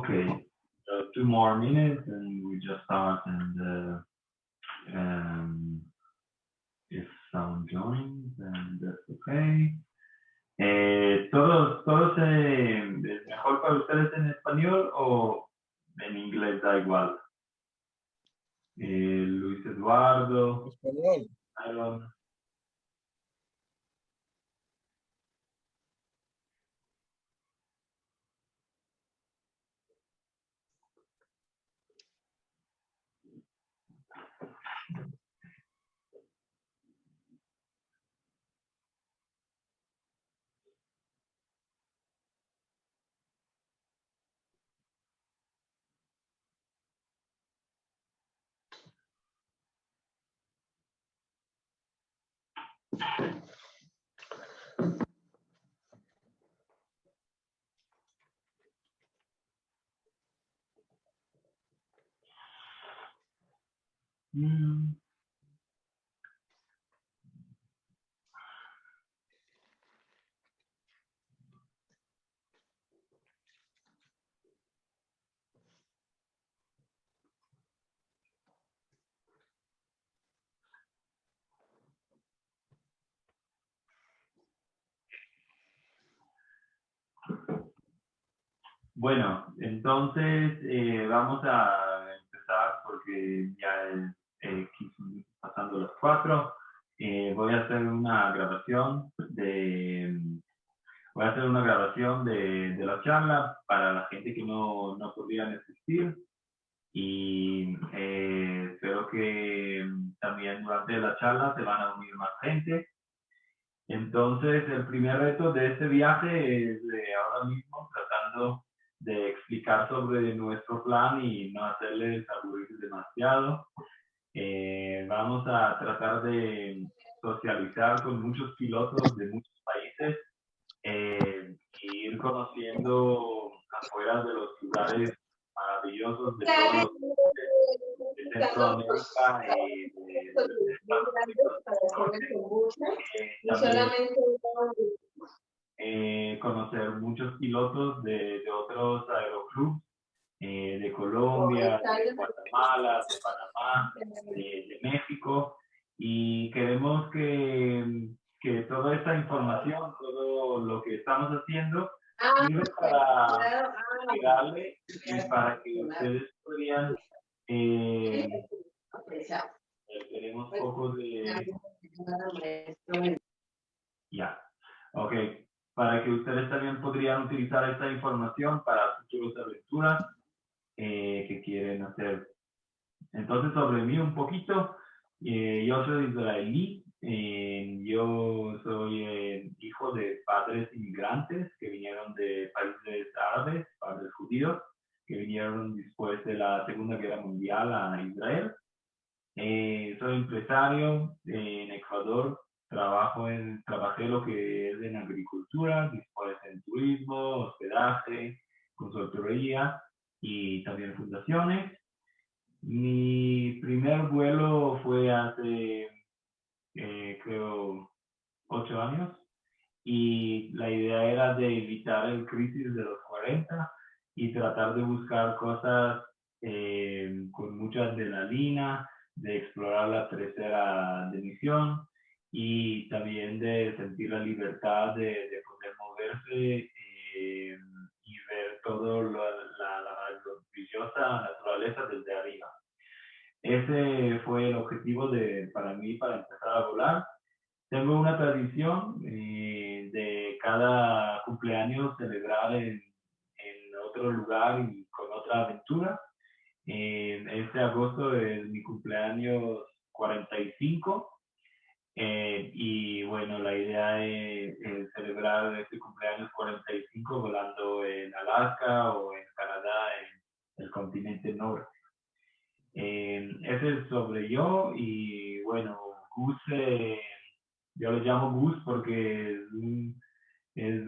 Okay, so 2 more minutes and we just start and if someone joins, then that's okay. ¿Es mejor para ustedes en español o en inglés da igual? Luis Eduardo, Español. Aaron. Mm. Bueno, entonces vamos a empezar porque ya es 15 minutos pasando las 4. Voy a hacer una grabación de la charla para la gente que no podrían asistir y espero que también durante la charla se van a unir más gente. Entonces, el primer reto de este viaje es ahora mismo tratando de explicar sobre nuestro plan y no hacerles aburrir demasiado. Vamos a tratar de socializar con muchos pilotos de muchos países y ir conociendo afuera de los lugares maravillosos de todos los de Centroamérica y de Estados Unidos del Norte. También conocer muchos pilotos de otros aeroclubs de Colombia, de Guatemala, de Panamá, de México, y queremos que toda esta información, todo lo que estamos haciendo, sirve para ayudarle y para que ustedes podrían tenemos poco de ya, ok, para que ustedes también podrían utilizar esta información para futuras aventuras que quieren hacer. Entonces, sobre mí un poquito, yo soy israelí, yo soy hijo de padres inmigrantes que vinieron de países árabes, padres judíos, que vinieron después de la Segunda Guerra Mundial a Israel. Soy empresario en Ecuador, trabajé lo que es en agricultura, después en turismo, hospedaje, consultoría y también fundaciones. Mi primer vuelo fue hace, creo, 8 años y la idea era de evitar el crisis de los 40 y tratar de buscar cosas con mucha adrenalina, de explorar la tercera dimensión y también de sentir la libertad de poder moverse y ver todo la maravillosa naturaleza desde arriba. Ese fue el objetivo para mí para empezar a volar. Tengo una tradición de cada cumpleaños celebrar en otro lugar y con otra aventura. Este agosto es mi cumpleaños 45 y bueno, la idea es celebrar este cumpleaños 45 volando en Alaska o en Canadá, en el continente norte. Ese es sobre yo y bueno, Gus, yo lo llamo Gus porque es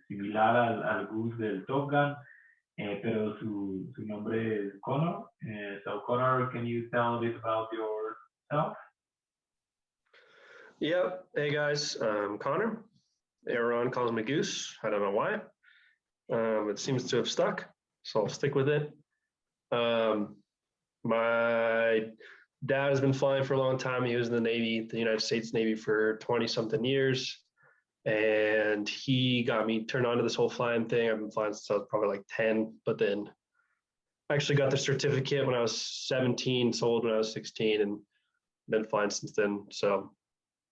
similar al Gus del Top Gun, pero su nombre es Connor. So Connor, can you tell a bit about yourself? Yep. Hey guys, I'm Connor. Aaron calls me Goose. I don't know why. It seems to have stuck, so I'll stick with it. My dad has been flying for a long time. He was in the Navy, the United States Navy, for 20 something years. And he got me turned on to this whole flying thing. I've been flying since I was probably like 10, but then I actually got the certificate when I was 17, sold when I was 16, and been flying since then. So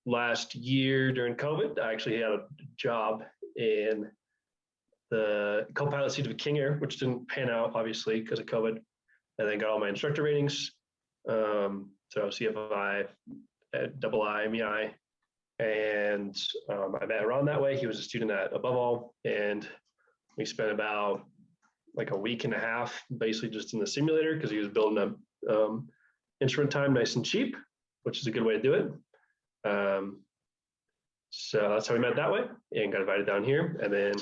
last year during COVID, I actually had a job in the co-pilot seat of a King Air, which didn't pan out obviously because of COVID, and then got all my instructor ratings. So CFI, double I, MEI, and I met Ron that way. He was a student at Above All, and we spent about like a week and a half basically just in the simulator because he was building up instrument time nice and cheap, which is a good way to do it. So that's how we met that way and got invited down here, and then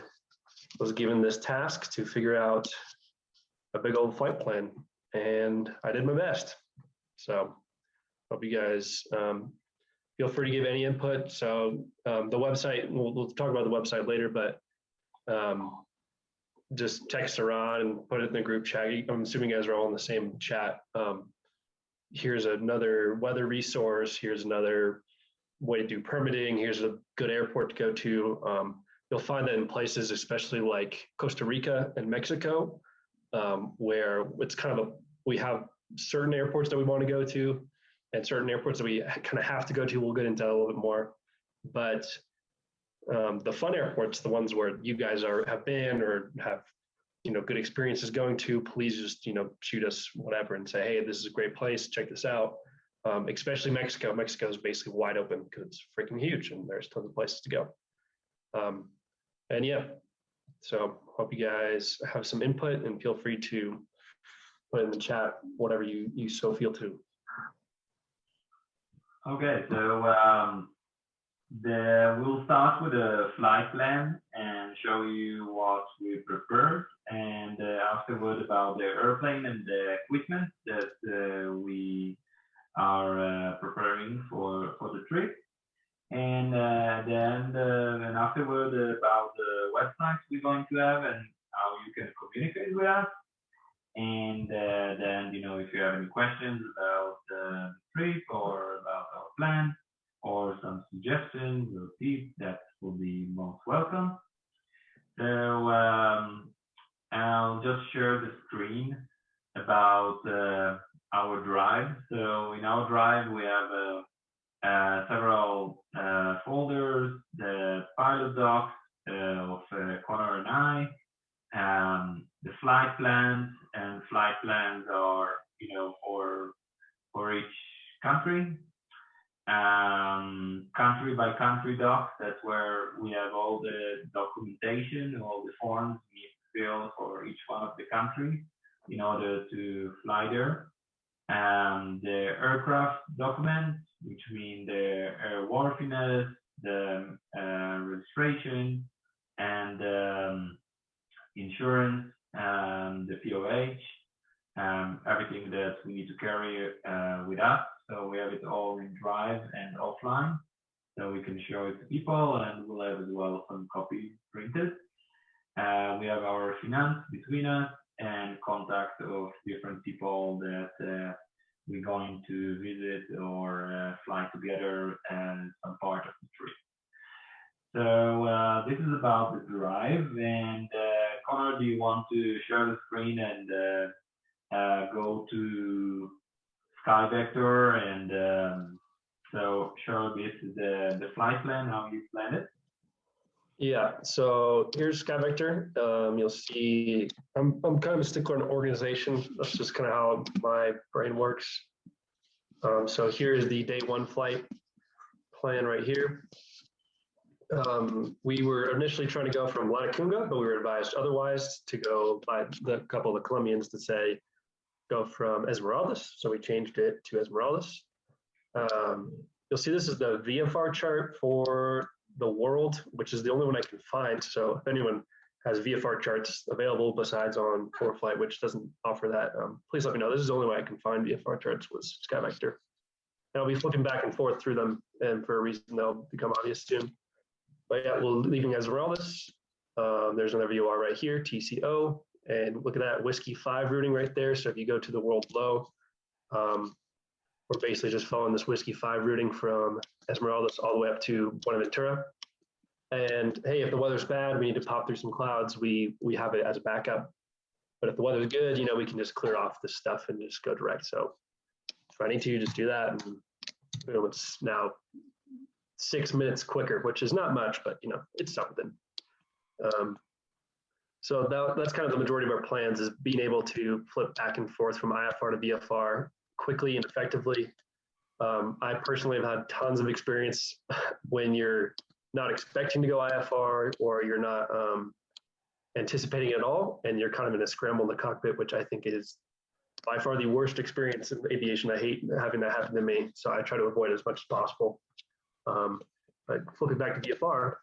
was given this task to figure out a big old flight plan, and I did my best. So hope you guys feel free to give any input. So the website, we'll talk about the website later, but just text around and put it in the group chat. I'm assuming you guys are all in the same chat. Here's another weather resource. Here's another way to do permitting. Here's a good airport to go to. You'll find that in places, especially like Costa Rica and Mexico, where it's kind of we have certain airports that we want to go to and certain airports that we kind of have to go to. We'll get into that a little bit more. But the fun airports, the ones where you guys have been or have good experiences going to, please just shoot us whatever and say, hey, this is a great place, check this out. Especially Mexico. Mexico is basically wide open because it's freaking huge and there's tons of places to go. And yeah, so hope you guys have some input and feel free to put in the chat whatever you so feel to. Okay, so we'll start with a flight plan and show you what we prefer, and afterward about the airplane and the equipment that we are preparing for the trip, and then afterward about the websites we're going to have and how you can communicate with us, and then if you have any questions about the trip or about our plan or some suggestions or tips, that will be most welcome. So I'll just share the screen about our drive. So in our drive, we have several folders, the pilot docs of Connor and I, the flight plans, and flight plans are, for each country. Country by country docs, that's where we have all the documentation, all the forms we need to fill for each one of the countries in order to fly there. The aircraft documents, which mean the airworthiness, the registration, and insurance, the POH, everything that we need to carry with us. So we have it all in Drive and offline, so we can show it to people, and we'll have as well some copies printed. We have our finance between us and contact of different people that we're going to visit or fly together and some part of the trip. So this is about the drive, and Connor, do you want to share the screen and go to Sky Vector and so show this the flight plan, how you plan it? Yeah, so here's Sky Vector. You'll see I'm kind of a stickler on organization. That's just kind of how my brain works. So here is the day one flight plan right here. We were initially trying to go from Latacunga, but we were advised otherwise to go by the couple of the Colombians to say go from Esmeraldas. So we changed it to Esmeraldas. You'll see this is the VFR chart for the world, which is the only one I can find. So if anyone has VFR charts available besides on ForeFlight, which doesn't offer that, please let me know. This is the only way I can find VFR charts with Sky Vector. And I'll be flipping back and forth through them, and for a reason they'll become obvious soon. But yeah, we're leaving Esmeraldas. There's another VOR right here, TCO, and look at that Whiskey 5 routing right there. So if you go to the world low, we're basically just following this Whiskey 5 routing from Esmeraldas all the way up to Buenaventura. And hey, if the weather's bad, we need to pop through some clouds, we have it as a backup. But if the weather's good, we can just clear off this stuff and just go direct. So if I need to, just do that, and boom, it's now 6 minutes quicker, which is not much, but it's something. So that's kind of the majority of our plans, is being able to flip back and forth from IFR to VFR quickly and effectively. I personally have had tons of experience when you're not expecting to go IFR, or you're not anticipating it at all, and you're kind of in a scramble in the cockpit, which I think is by far the worst experience in aviation. I hate having that happen to me, so I try to avoid it as much as possible. But flipping back to VFR,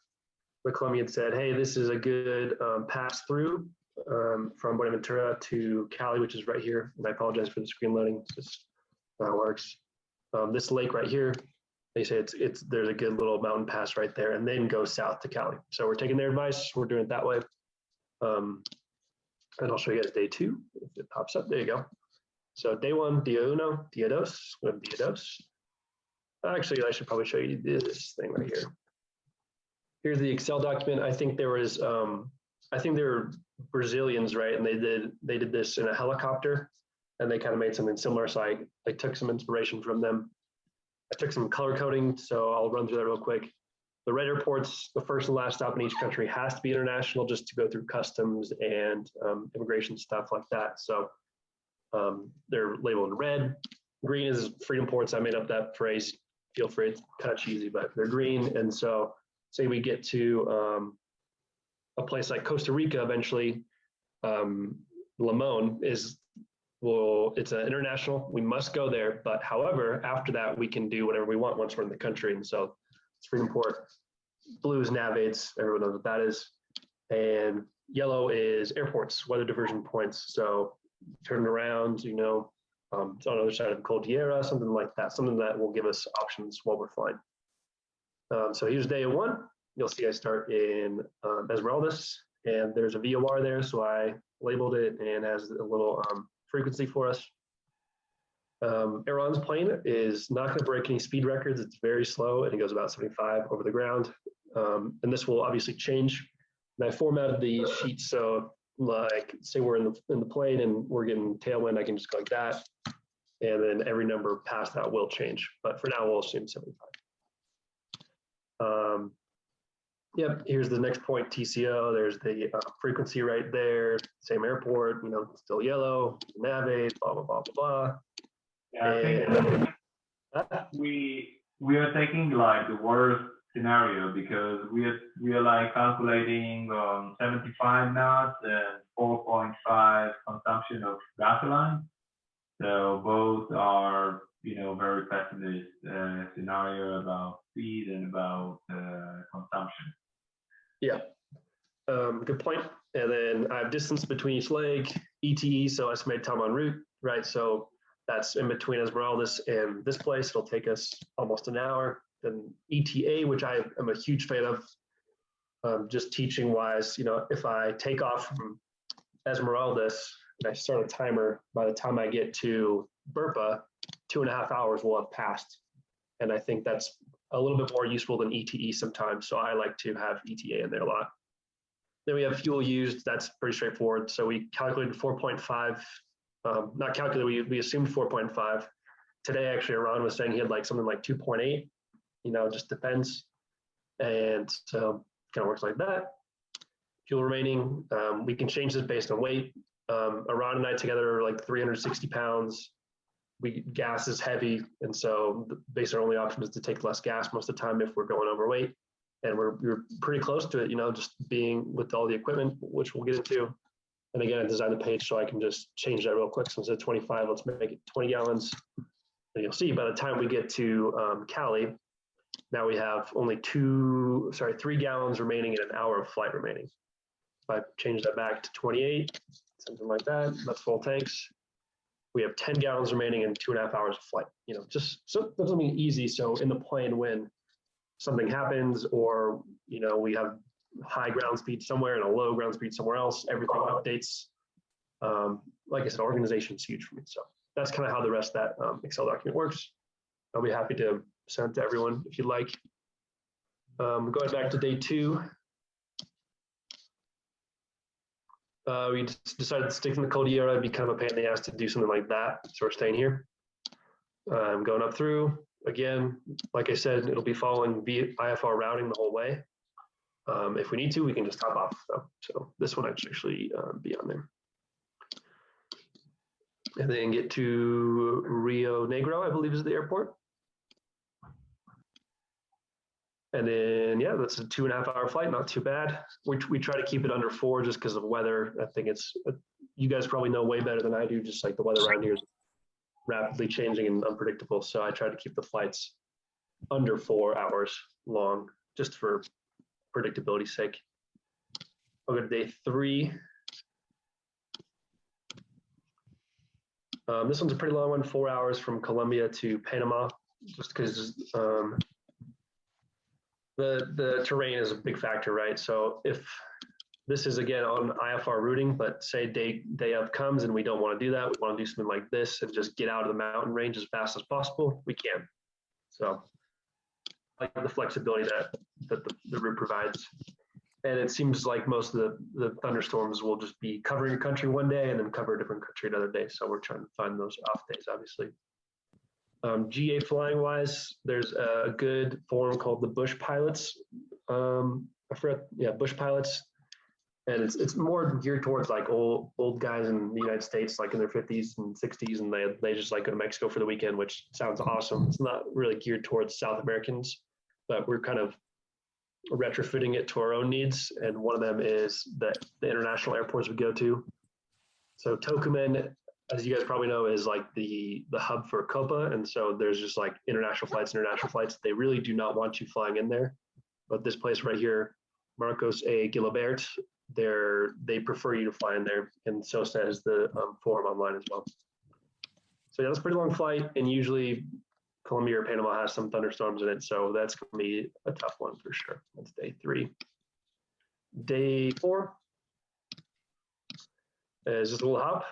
the Colombian said, hey, this is a good pass through from Buenaventura to Cali, which is right here. And I apologize for the screen loading. This works. This lake right here, they say there's a good little mountain pass right there, and then go south to Cali. So we're taking their advice. We're doing it that way. And I'll show you guys day 2 if it pops up. There you go. So day 1, dia uno, dia dos, dia dos. Actually, I should probably show you this thing right here. Here's the Excel document. I think there was, I think they were Brazilians, right? And they did this in a helicopter, and they kind of made something similar. So I took some inspiration from them. I took some color coding, so I'll run through that real quick. The red airports, the first and last stop in each country has to be international, just to go through customs and immigration stuff like that. So they're labeled in red. Green is freedom ports. I made up that phrase. Feel free, it's kind of cheesy, but they're green. And so say we get to a place like Costa Rica eventually, Limon it's an international, we must go there. But however, after that, we can do whatever we want once we're in the country. And so it's freedom port. Blue is NAVAIDS, everyone knows what that is. And yellow is airports, weather diversion points. So turn around, it's on the other side of Cordillera, something like that, something that will give us options while we're flying. So here's day 1. You'll see I start in Esmeraldas, and there's a VOR there, so I labeled it and has a little frequency for us. Iran's plane is not going to break any speed records. It's very slow, and it goes about 75 over the ground. And this will obviously change. And I formatted the sheet so, like, say we're in the plane and we're getting tailwind, I can just go like that, and then every number past that will change. But for now, we'll assume 75. Yep, here's the next point, TCO. There's the frequency right there. Same airport, still yellow, NAVAIDS, blah, blah, blah, blah, blah. Yeah, I think we are taking like the worst scenario, because we are like calculating 75 knots and 4.5 consumption of gasoline. So both are very pessimist scenario about speed and about consumption. Yeah, good point. And then I have distance between each leg, ETE, so estimated time en route, right? So that's in between Esmeraldas and this place. It'll take us almost an hour. Then ETA, which I am a huge fan of, just teaching wise, if I take off from Esmeraldas and I start a timer, by the time I get to Burpa, 2.5 hours will have passed. And I think that's a little bit more useful than ETE sometimes. So I like to have ETA in there a lot. Then we have fuel used. That's pretty straightforward. So we calculated 4.5, not calculated, we assumed 4.5. Today, actually, Iran was saying he had like something like 2.8, just depends. And so kind of works like that. Fuel remaining, we can change this based on weight. Iran and I together are like 360 pounds. Gas is heavy, and so basically our only option is to take less gas most of the time if we're going overweight, and we're pretty close to it, just being with all the equipment, which we'll get into. And again, I designed the page so I can just change that real quick. So instead of 25, let's make it 20 gallons. And you'll see by the time we get to Cali, now we have only 3 gallons remaining and an hour of flight remaining. If I change that back to 28, something like that, that's full tanks. We have 10 gallons remaining and 2.5 hours of flight. Just something easy. So in the plane, when something happens, or we have high ground speed somewhere and a low ground speed somewhere else. Everything updates. Like I said, organization is huge for me. So that's kind of how the rest of that Excel document works. I'll be happy to send it to everyone if you'd like. Going back to day 2. We decided to stick in the Cordillera. It'd be kind of a pain in the ass to do something like that. So we're staying here. I'm going up through. Again, like I said, it'll be following IFR routing the whole way. If we need to, we can just top off though. So this one actually be on there. And then get to Rio Negro, I believe is the airport. And then, yeah, that's a 2.5 hour flight, not too bad. We try to keep it under 4 just because of weather. I think it's, you guys probably know way better than I do, just like the weather around here is rapidly changing and unpredictable. So I try to keep the flights under 4 hours long, just for predictability's sake. I'll go to day 3. This one's a pretty long one, 4 hours from Colombia to Panama, just because the terrain is a big factor, right? So if this is again on IFR routing, but say day of comes and we don't want to do that, we want to do something like this and just get out of the mountain range as fast as possible, we can. So I like the flexibility that the route provides. And it seems like most of the thunderstorms will just be covering a country one day and then cover a different country another day. So we're trying to find those off days, obviously. GA flying wise, there's a good forum called the Bush Pilots. I forgot, yeah, Bush Pilots. And it's more geared towards like old guys in the United States, like in their 50s and 60s, and they just like go to Mexico for the weekend, which sounds awesome. It's not really geared towards South Americans, but we're kind of retrofitting it to our own needs. And one of them is the international airports we go to. So Tocumen, as you guys probably know, is like the hub for Copa. And so there's just like international flights. They really do not want you flying in there. But this place right here, Marcos A. Gilabert, they prefer you to fly in there. And so says the forum online as well. So yeah, that's a pretty long flight. And usually Colombia or Panama has some thunderstorms in it. So that's going to be a tough one for sure. That's day 3. Day 4 is just a little hop.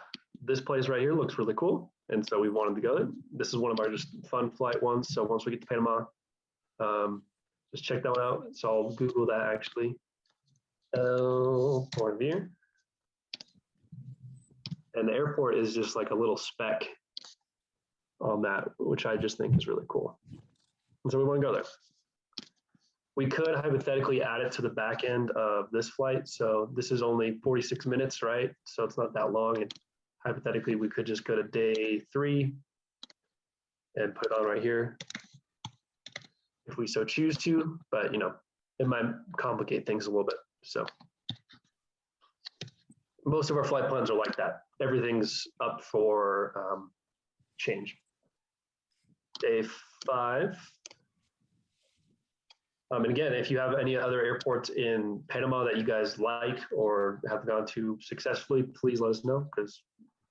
This place right here looks really cool. And so we wanted to go there. This is one of our just fun flight ones. So once we get to Panama, just check that one out. So I'll Google that actually. Point of view. And the airport is just like a little speck on that, which I just think is really cool. And so we want to go there. We could hypothetically add it to the back end of this flight. So this is only 46 minutes, right? So it's not that long. And hypothetically, we could just go to day 3 and put it on right here if we so choose to, but you know, it might complicate things a little bit. So most of our flight plans are like that. Everything's up for change. Day 5. And again, if you have any other airports in Panama that you guys like or have gone to successfully, please let us know, because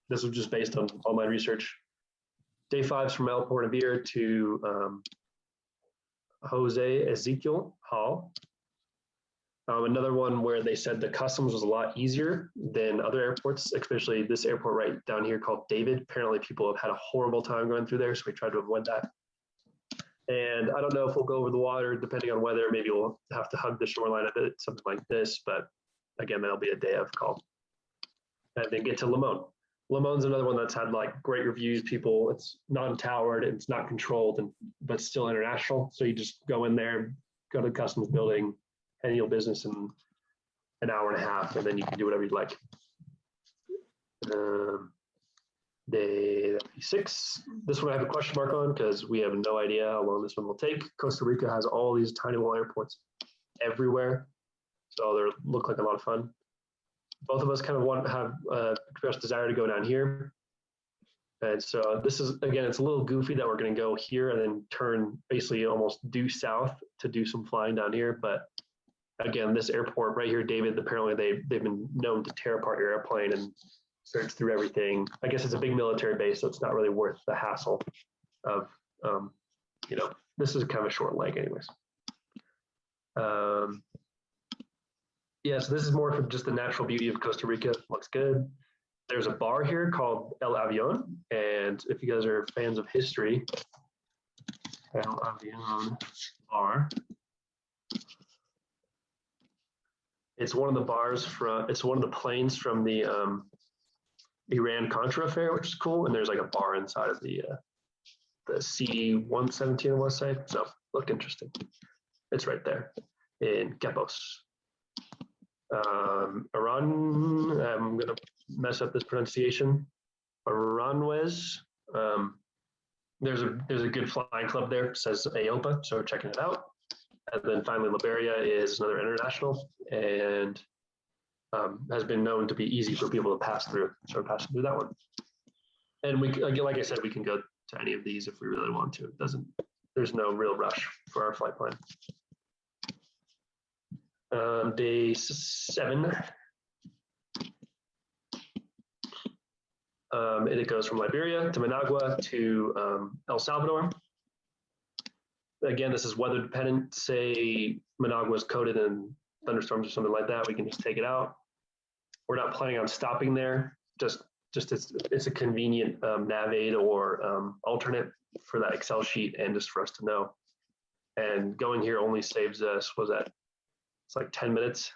this was just based on all my research. Day 5 is from El Porvenir to Jose Ezequiel Hall. Another one where they said the customs was a lot easier than other airports, especially this airport right down here called David. Apparently people have had a horrible time going through there, so we tried to avoid that. And I don't know if we'll go over the water, depending on weather. Maybe we'll have to hug the shoreline a bit, something like this. But again, that'll be a day of call. And then get to Limon. Limon's another one that's had like great reviews. People, it's non-towered, it's not controlled, but still international. So you just go in there, go to the customs building, handle your business in an hour and a half, and then you can do whatever you'd like. Day 6. This one I have a question mark on because we have no idea how long this one will take. Costa Rica has all these tiny little airports everywhere, so they look like a lot of fun. Both of us kind of have expressed desire to go down here. And so this is, again, it's a little goofy that we're going to go here and then turn basically almost due south to do some flying down here. But again, this airport right here, David, apparently they've been known to tear apart your airplane and search through everything. I guess it's a big military base, so it's not really worth the hassle of, this is kind of a short leg anyways. Yeah, so this is more for just the natural beauty of Costa Rica. Looks good. There's a bar here called El Avion, and if you guys are fans of history, El Avion bar. It's one of the bars from. It's one of the planes from the Iran-Contra affair, which is cool. And there's like a bar inside of the C-117, I want to say. So look interesting. It's right there in Quepos. Iran, I'm gonna mess up this pronunciation. Aranjuez. There's a good flying club there. It says AOPA, so we're checking it out. And then finally, Liberia is another international, and has been known to be easy for people to pass through. So we're passing through that one. And we, again, like I said, we can go to any of these if we really want to. It doesn't. There's no real rush for our flight plan. Day 7. It goes from Liberia to Managua to El Salvador. Again, this is weather dependent. Say Managua is coated in thunderstorms or something like that, we can just take it out. We're not planning on stopping there. Just it's a convenient nav aid or alternate for that Excel sheet, and just for us to know. And going here only saves us, was that? It's like 10 minutes.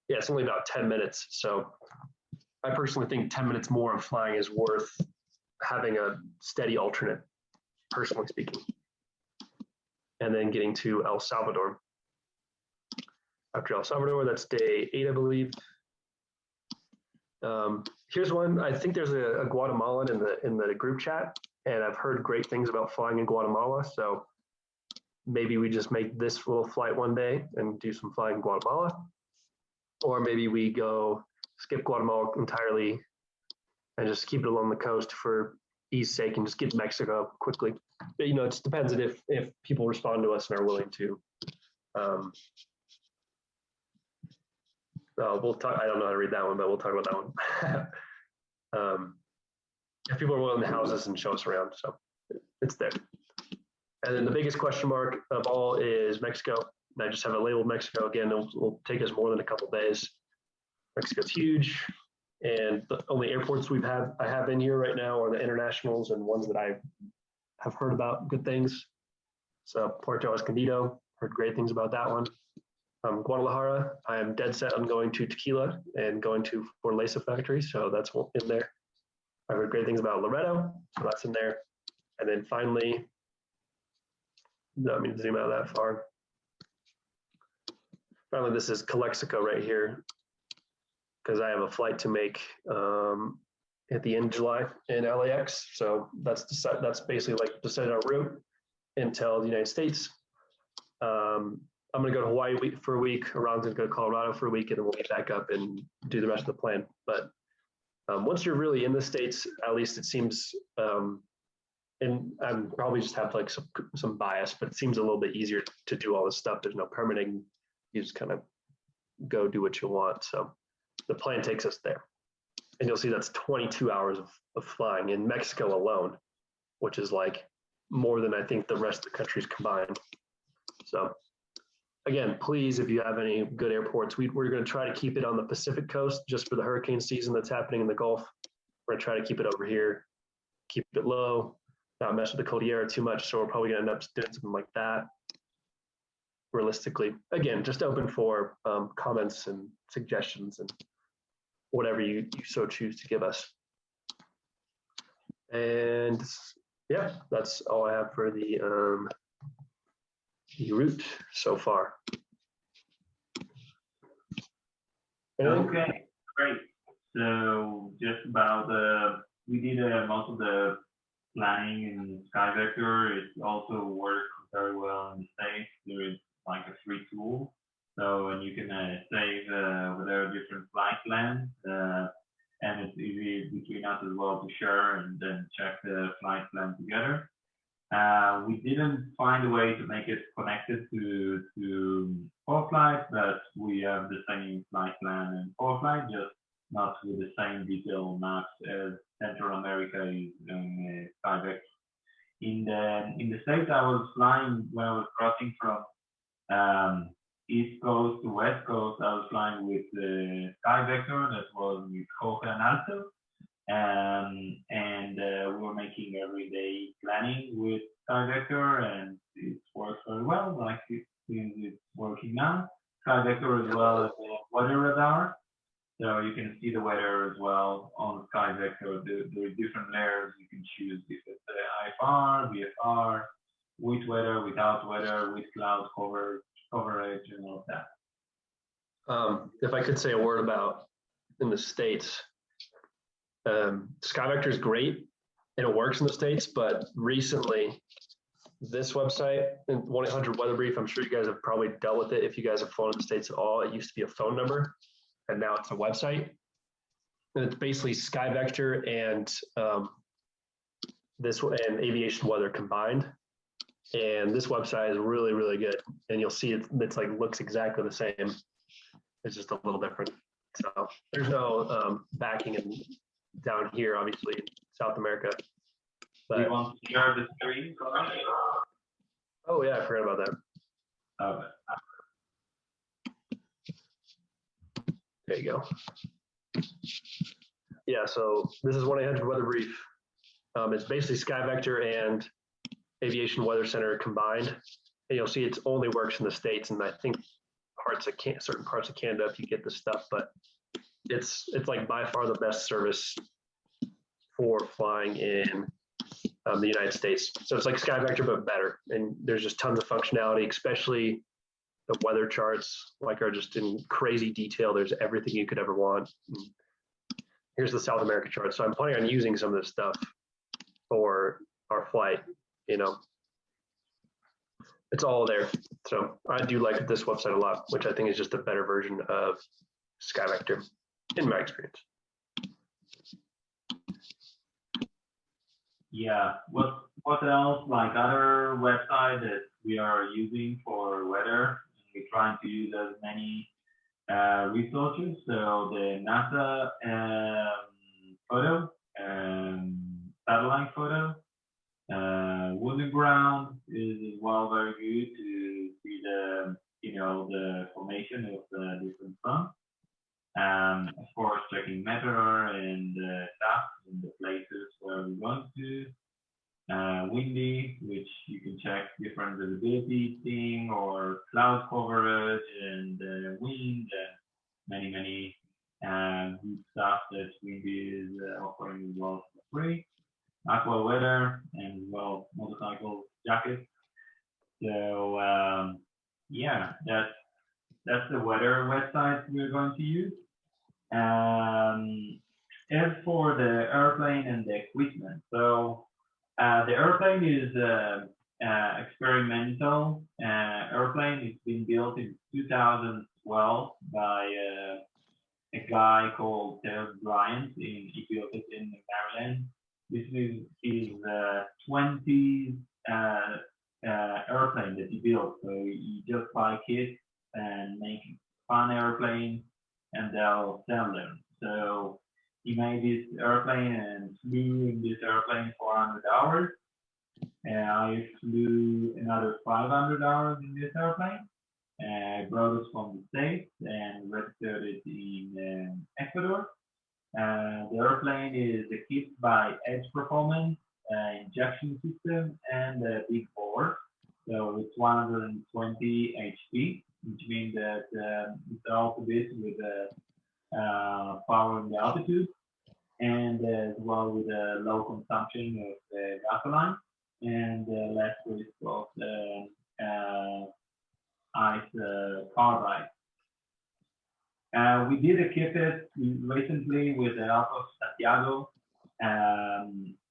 Yeah, it's only about 10 minutes. So I personally think 10 minutes more of flying is worth having a steady alternate, personally speaking. And then getting to El Salvador. After El Salvador, that's day 8, I believe. Here's one. I think there's a Guatemalan in the group chat, and I've heard great things about flying in Guatemala. So maybe we just make this little flight one day and do some flying in Guatemala, or maybe we go skip Guatemala entirely and just keep it along the coast for ease sake and just get to Mexico quickly. But, it just depends on if people respond to us and are willing to. We'll talk. I don't know how to read that one, but we'll talk about that one. If people are willing to house us and show us around, so it's there. And then the biggest question mark of all is Mexico. And I just have it labeled Mexico again. It'll take us more than a couple days. Mexico's huge, and the only airports I have in here right now are the internationals and ones that I have heard about good things. So Puerto Escondido, heard great things about that one. Guadalajara, I am dead set on going to Tequila and going to Fortaleza factory, so that's in there. I've heard great things about Loreto, so that's in there. And then finally, no, I mean, zoom out that far. Finally, this is Calexico right here, because I have a flight to make at the end of July in LAX. So that's basically like to set our route until the United States. I'm going to go to Hawaii for a week. Ron's going to go to Colorado for a week, and then we'll get back up and do the rest of the plan. But once you're really in the States, at least it seems, and I probably just have like some bias, but it seems a little bit easier to do all this stuff. There's no permitting. You just kind of go do what you want. So the plan takes us there. And you'll see that's 22 hours of flying in Mexico alone, which is like more than I think the rest of the countries combined. So again, please, if you have any good airports, we're going to try to keep it on the Pacific coast just for the hurricane season that's happening in the Gulf. We're going to try to keep it over here, keep it low, not mess with the Cordillera too much. So we're probably going to end up doing something like that. Realistically, again, just open for comments and suggestions and whatever you so choose to give us. And yeah, that's all I have for the route so far. Okay, great. So just about we did most of the planning in SkyVector. It also works very well in the States. There is like a free tool. So, and you can save whatever different flight plans, and it's easy between us as well to share and then check the flight plan together. We didn't find a way to make it connected to ForeFlight, but we have the same flight plan in ForeFlight, just not with the same detailed maps as Central America is in SkyVector. In the States, I was flying when I was crossing from East Coast to West Coast, I was flying with Sky Vector, that was with Jorge and Alto. We were making everyday planning with Sky Vector, and it works very well, like it seems it's working now. Sky Vector as well as a weather radar. So you can see the weather as well on Sky Vector. There are different layers. You can choose if it's IFR, VFR, with weather, without weather, with cloud coverage, and all of that. If I could say a word about in the States, Sky Vector is great and it works in the States, but recently this website, 1-800 Weather Brief, I'm sure you guys have probably dealt with it if you guys have flown in the States at all. It used to be a phone number and now it's a website. And it's basically Sky Vector and aviation weather combined. And this website is really, really good. And you'll see it's like looks exactly the same. It's just a little different. So there's no backing in down here, obviously, in South America. But, do you want to share the screen? Oh yeah, I forgot about that. Okay. There you go. Yeah, so this is 1-800 Weather Brief. It's basically Sky Vector and Aviation Weather Center combined. And you'll see it only works in the States, and I think certain parts of Canada if you get this stuff, but it's like by far the best service for flying in the United States. So it's like Sky Vector, but better. And there's just tons of functionality, especially the weather charts, like are just in crazy detail. There's everything you could ever want. Here's the South America chart. So I'm planning on using some of this stuff for our flight, you know. It's all there. So I do like this website a lot, which I think is just a better version of Sky Vector in my experience. Yeah, what else, like other websites that we are using for weather, we're trying to use as many resources. So the NASA photo, satellite photo, Wooden Ground is as well very good to see the formation of the different fronts. Of course, checking Meteor and stuff in the places where we're going to. Windy, which you can check different visibility thing or cloud coverage and wind and many good stuff that Windy is offering as well for free. Aqua weather and as well motorcycle jackets. So yeah, that's the weather website we're going to use. As for the airplane and the equipment, so the airplane is experimental airplane. It's been built in 2012 by a guy called Ted Bryant. He built it in Maryland. This is his 20th airplane that he built. So he just buy kits and make fun airplanes, and they'll sell them. So he made this airplane and flew in this airplane 400 hours. And I flew another 500 hours in this airplane. I brought it from the States and registered it in Ecuador. The airplane is equipped by Edge Performance, injection system, and a big bore. So it's 120 HP, which means that it's also built with power in the altitude, and as well with a low consumption of gasoline and less risk of ice carbide. We did equip it recently with the help of Santiago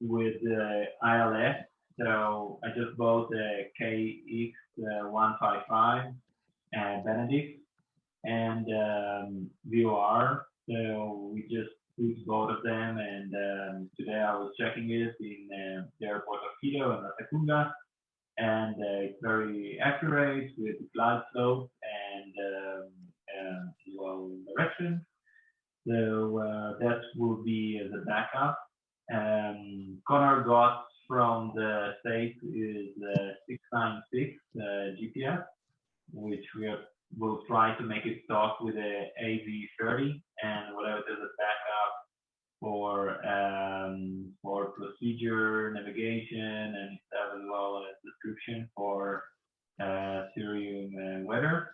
with the ILS. So I just bought the KX155 Benedict and VOR. So we just put both of them, and today I was checking it in the airport of Quito and Latacunga, and it's very accurate with glide slope and well direction. So that will be as a backup. Connor got from the States is 696 GPS, which we are we'll try to make it talk with the AV30, and whatever there's a backup for procedure, navigation, and stuff, as well as description for Syrian weather.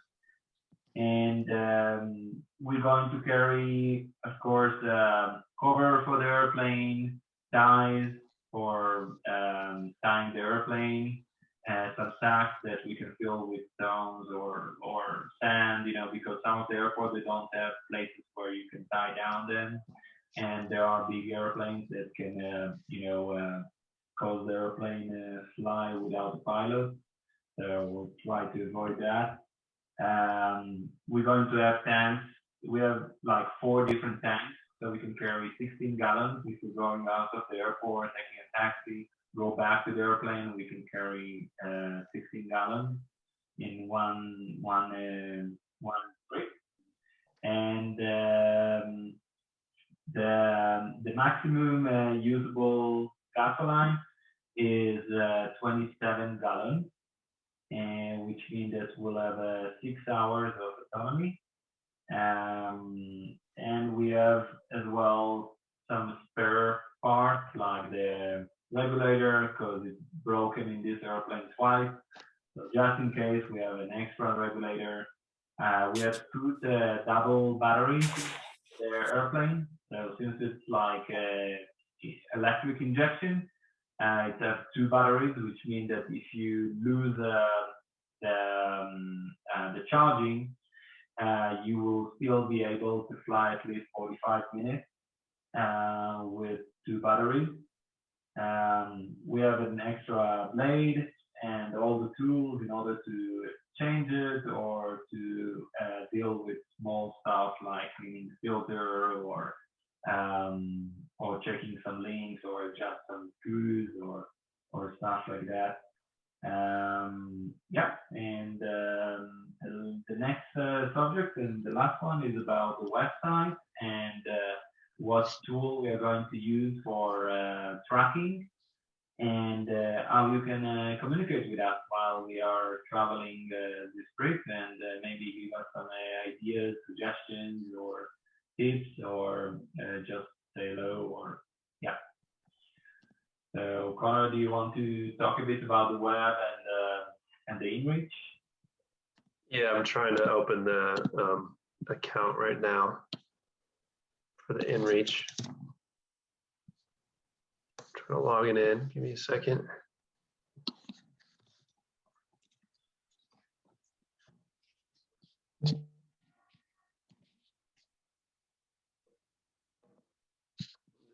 And we're going to carry, of course, cover for the airplane, ties for tying the airplane, some sacks that we can fill with stones or sand, you know, because some of the airports, they don't have places where you can tie down them. And there are big airplanes that can, cause the airplane fly without a pilot. So we'll try to avoid that. We're going to have tanks. We have like 4 different tanks, so we can carry 16 gallons. If we're going out of the airport, taking a taxi, go back to the airplane, we can carry 16 gallons in one trip. And the maximum usable gasoline is 27 gallons, and which means that we'll have 6 hours of autonomy. And we have as well some spare parts like the regulator, because it's broken in this airplane twice. So just in case, we have an extra regulator. We have 2 double batteries in the airplane. So since it's like electric injection, it has 2 batteries, which means that if you lose the charging, you will still be able to fly at least 45 minutes with 2 batteries. We have an extra blade and all the tools in order to change it or to deal with small stuff like cleaning the filter or checking some links or adjust some screws or stuff like that. Yeah, and the next subject and the last one is about the website and what tool we are going to use for tracking and how you can communicate with us while we are traveling this trip, and maybe give us some ideas, suggestions, or tips, or just say hello, or yeah. So Connor, do you want to talk a bit about the web and the inReach? Yeah, I'm trying to open the account right now for the inReach. Trying to log it in. Give me a second.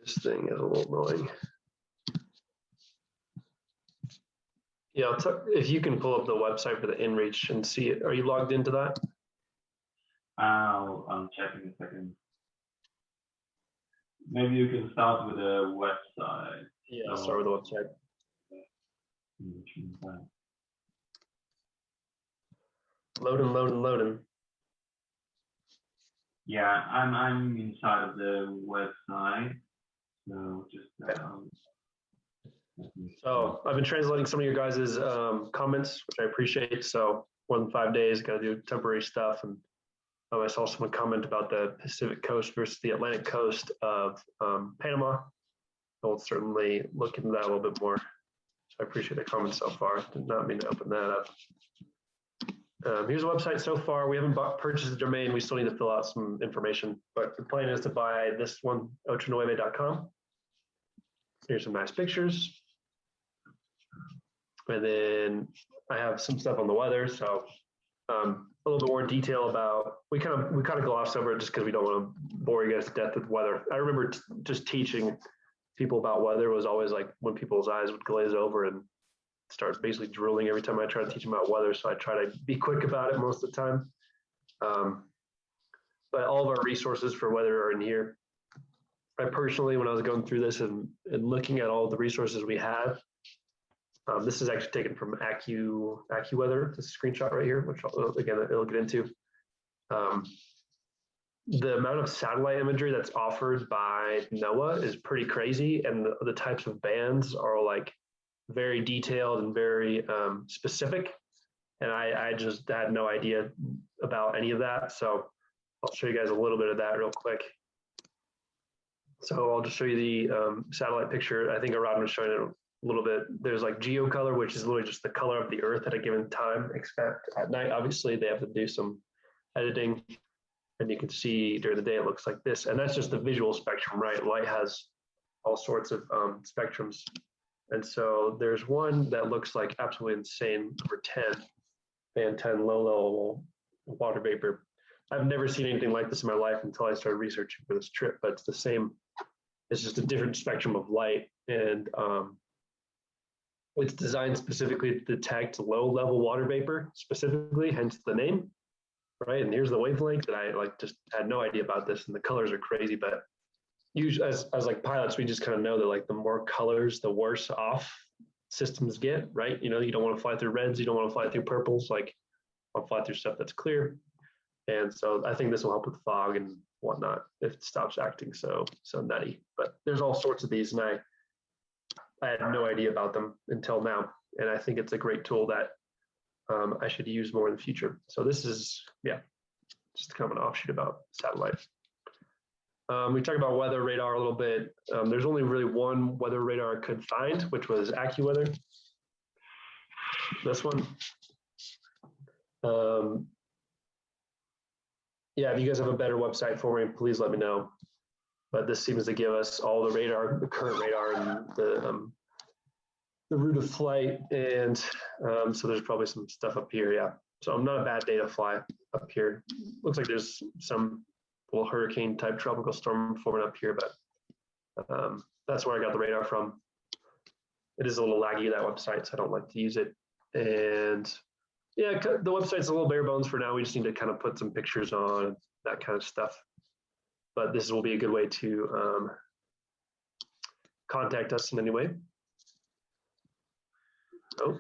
This thing is a little annoying. Yeah, if you can pull up the website for the inReach and see it. Are you logged into that? I'm checking a second. Maybe you can start with the website. Yeah, I'll start with the website. Loading. Yeah, I'm inside of the website. So just So I've been translating some of your guys' comments, which I appreciate. So more than 5 days, got to do temporary stuff. And I saw someone comment about the Pacific coast versus the Atlantic coast of Panama. I'll certainly look into that a little bit more. So I appreciate the comments so far. Did not mean to open that up. Here's the website so far. We haven't purchased the domain. We still need to fill out some information, but the plan is to buy this one, ocho9 .com. Here's some nice pictures. And then I have some stuff on the weather. So a little bit more detail about, we kind of gloss over it just because we don't want to bore you guys to death with weather. I remember just teaching people about weather was always like when people's eyes would glaze over and start basically drooling every time I try to teach them about weather. So I try to be quick about it most of the time. But all of our resources for weather are in here. I personally, when I was going through this and looking at all the resources we have, this is actually taken from AccuWeather. This screenshot right here, which it'll get into. The amount of satellite imagery that's offered by NOAA is pretty crazy, and the types of bands are like very detailed and very specific. And I just had no idea about any of that. So I'll show you guys a little bit of that real quick. So I'll just show you the satellite picture. I think Arad was showing it a little bit. There's like geocolor, which is literally just the color of the Earth at a given time, except at night, obviously, they have to do some editing. And you can see during the day, it looks like this. And that's just the visual spectrum, right? Light has all sorts of spectrums. And so there's one that looks like absolutely insane, number 10, band 10, low level water vapor. I've never seen anything like this in my life until I started researching for this trip, but it's the same. It's just a different spectrum of light. And it's designed specifically to detect low level water vapor specifically, hence the name, right? And here's the wavelength that I like just had no idea about this, and the colors are crazy, but usually as like pilots, we just kind of know that like the more colors, the worse off systems get, right? You know, you don't want to fly through reds, you don't want to fly through purples, like I'll fly through stuff that's clear. And so I think this will help with fog and whatnot if it stops acting so nutty. But there's all sorts of these, and I had no idea about them until now. And I think it's a great tool that I should use more in the future. So this is, yeah, just kind of an offshoot about satellites. We talked about weather radar a little bit. There's only really one weather radar I could find, which was AccuWeather. This one. Yeah, if you guys have a better website for me, please let me know. But this seems to give us all the radar, the current radar, and the route of flight. And so there's probably some stuff up here. Yeah. So I'm not a bad day to fly up here. Looks like there's some little hurricane type tropical storm forming up here, but that's where I got the radar from. It is a little laggy, that website, so I don't like to use it. And yeah, the website's a little bare bones for now. We just need to kind of put some pictures on, that kind of stuff. But this will be a good way to contact us in any way. Oh.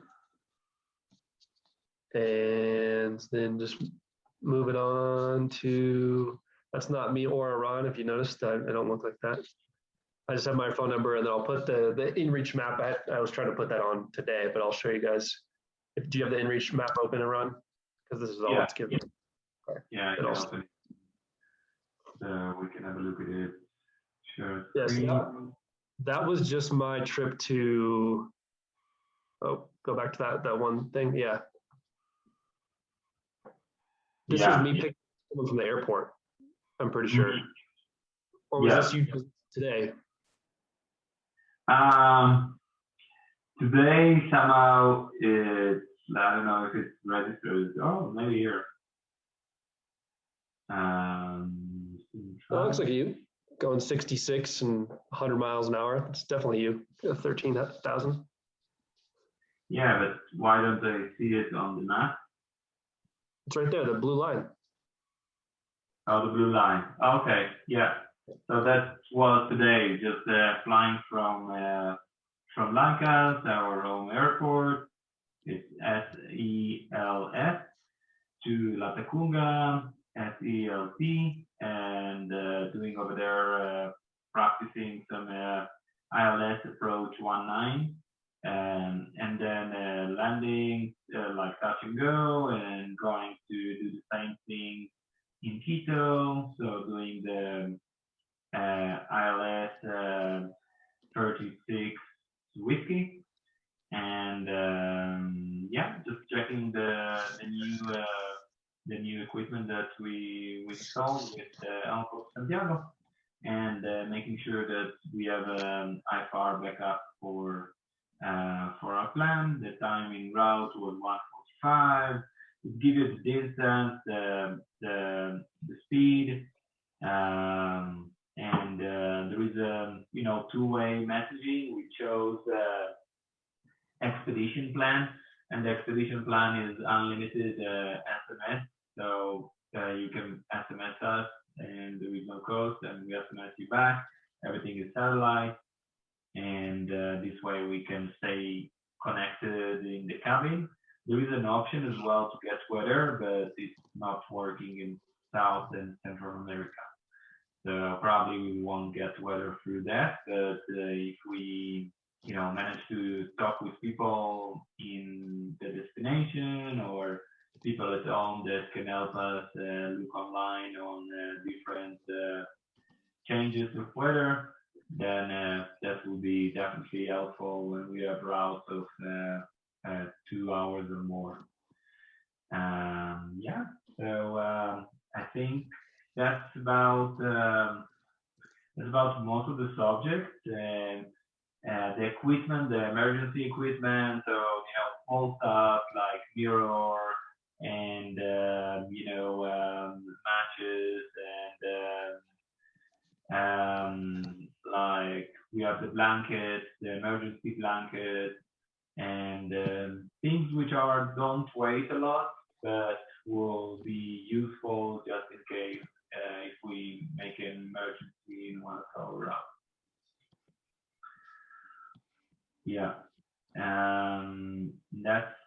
And then just moving on to, that's not me or Iran, if you noticed. I don't look like that. I just have my phone number, and then I'll put the InReach map. I was trying to put that on today, but I'll show you guys. Do you have the InReach map open, Iran? Because this is all it's giving. Yeah, I can open it. So we can have a look at it. Sure. Yes, that was just my trip to, oh, go back to that one thing. Yeah. This is me picking someone from the airport, I'm pretty sure. Or was this you today? Today somehow it's, I don't know if it's registered. Oh, maybe here. It looks like you going 66 and 100 miles an hour. It's definitely you. 13,000. Yeah, but why don't I see it on the map? It's right there, the blue line. Oh, the blue line. Okay, yeah. So that was today, just flying from Lancaster, our home airport. It's SELS to La Tacunga, SELT, and doing over there, practicing some ILS approach 19, and then landing like touch and go, and going to do the same thing in Quito. So doing the ILS 36 whiskey, and yeah, just checking the new equipment that we installed with Uncle Santiago, and making sure that we have an IFR backup for our plan. The time in route was 1:45. It gives you the distance, the speed, and there is a two-way messaging. We chose expedition plan, and the expedition plan is unlimited SMS. So you can SMS us, and there is no cost, and we SMS you back. Everything is satellite, and this way we can stay connected in the cabin. There is an option as well to get weather, but it's not working in South and Central America. So probably we won't get weather through that, but if we manage to talk with people in the destination, or its own that can help us look online on different changes of weather, then that will be definitely helpful when we have routes of 2 hours or more. Yeah, so I think that's about most of the subjects. The equipment, the emergency equipment, so small stuff like mirror and matches and like we have the blankets, the emergency blanket, and things which don't weigh a lot but will be useful just in case if we make an emergency in one of our routes. Yeah. That's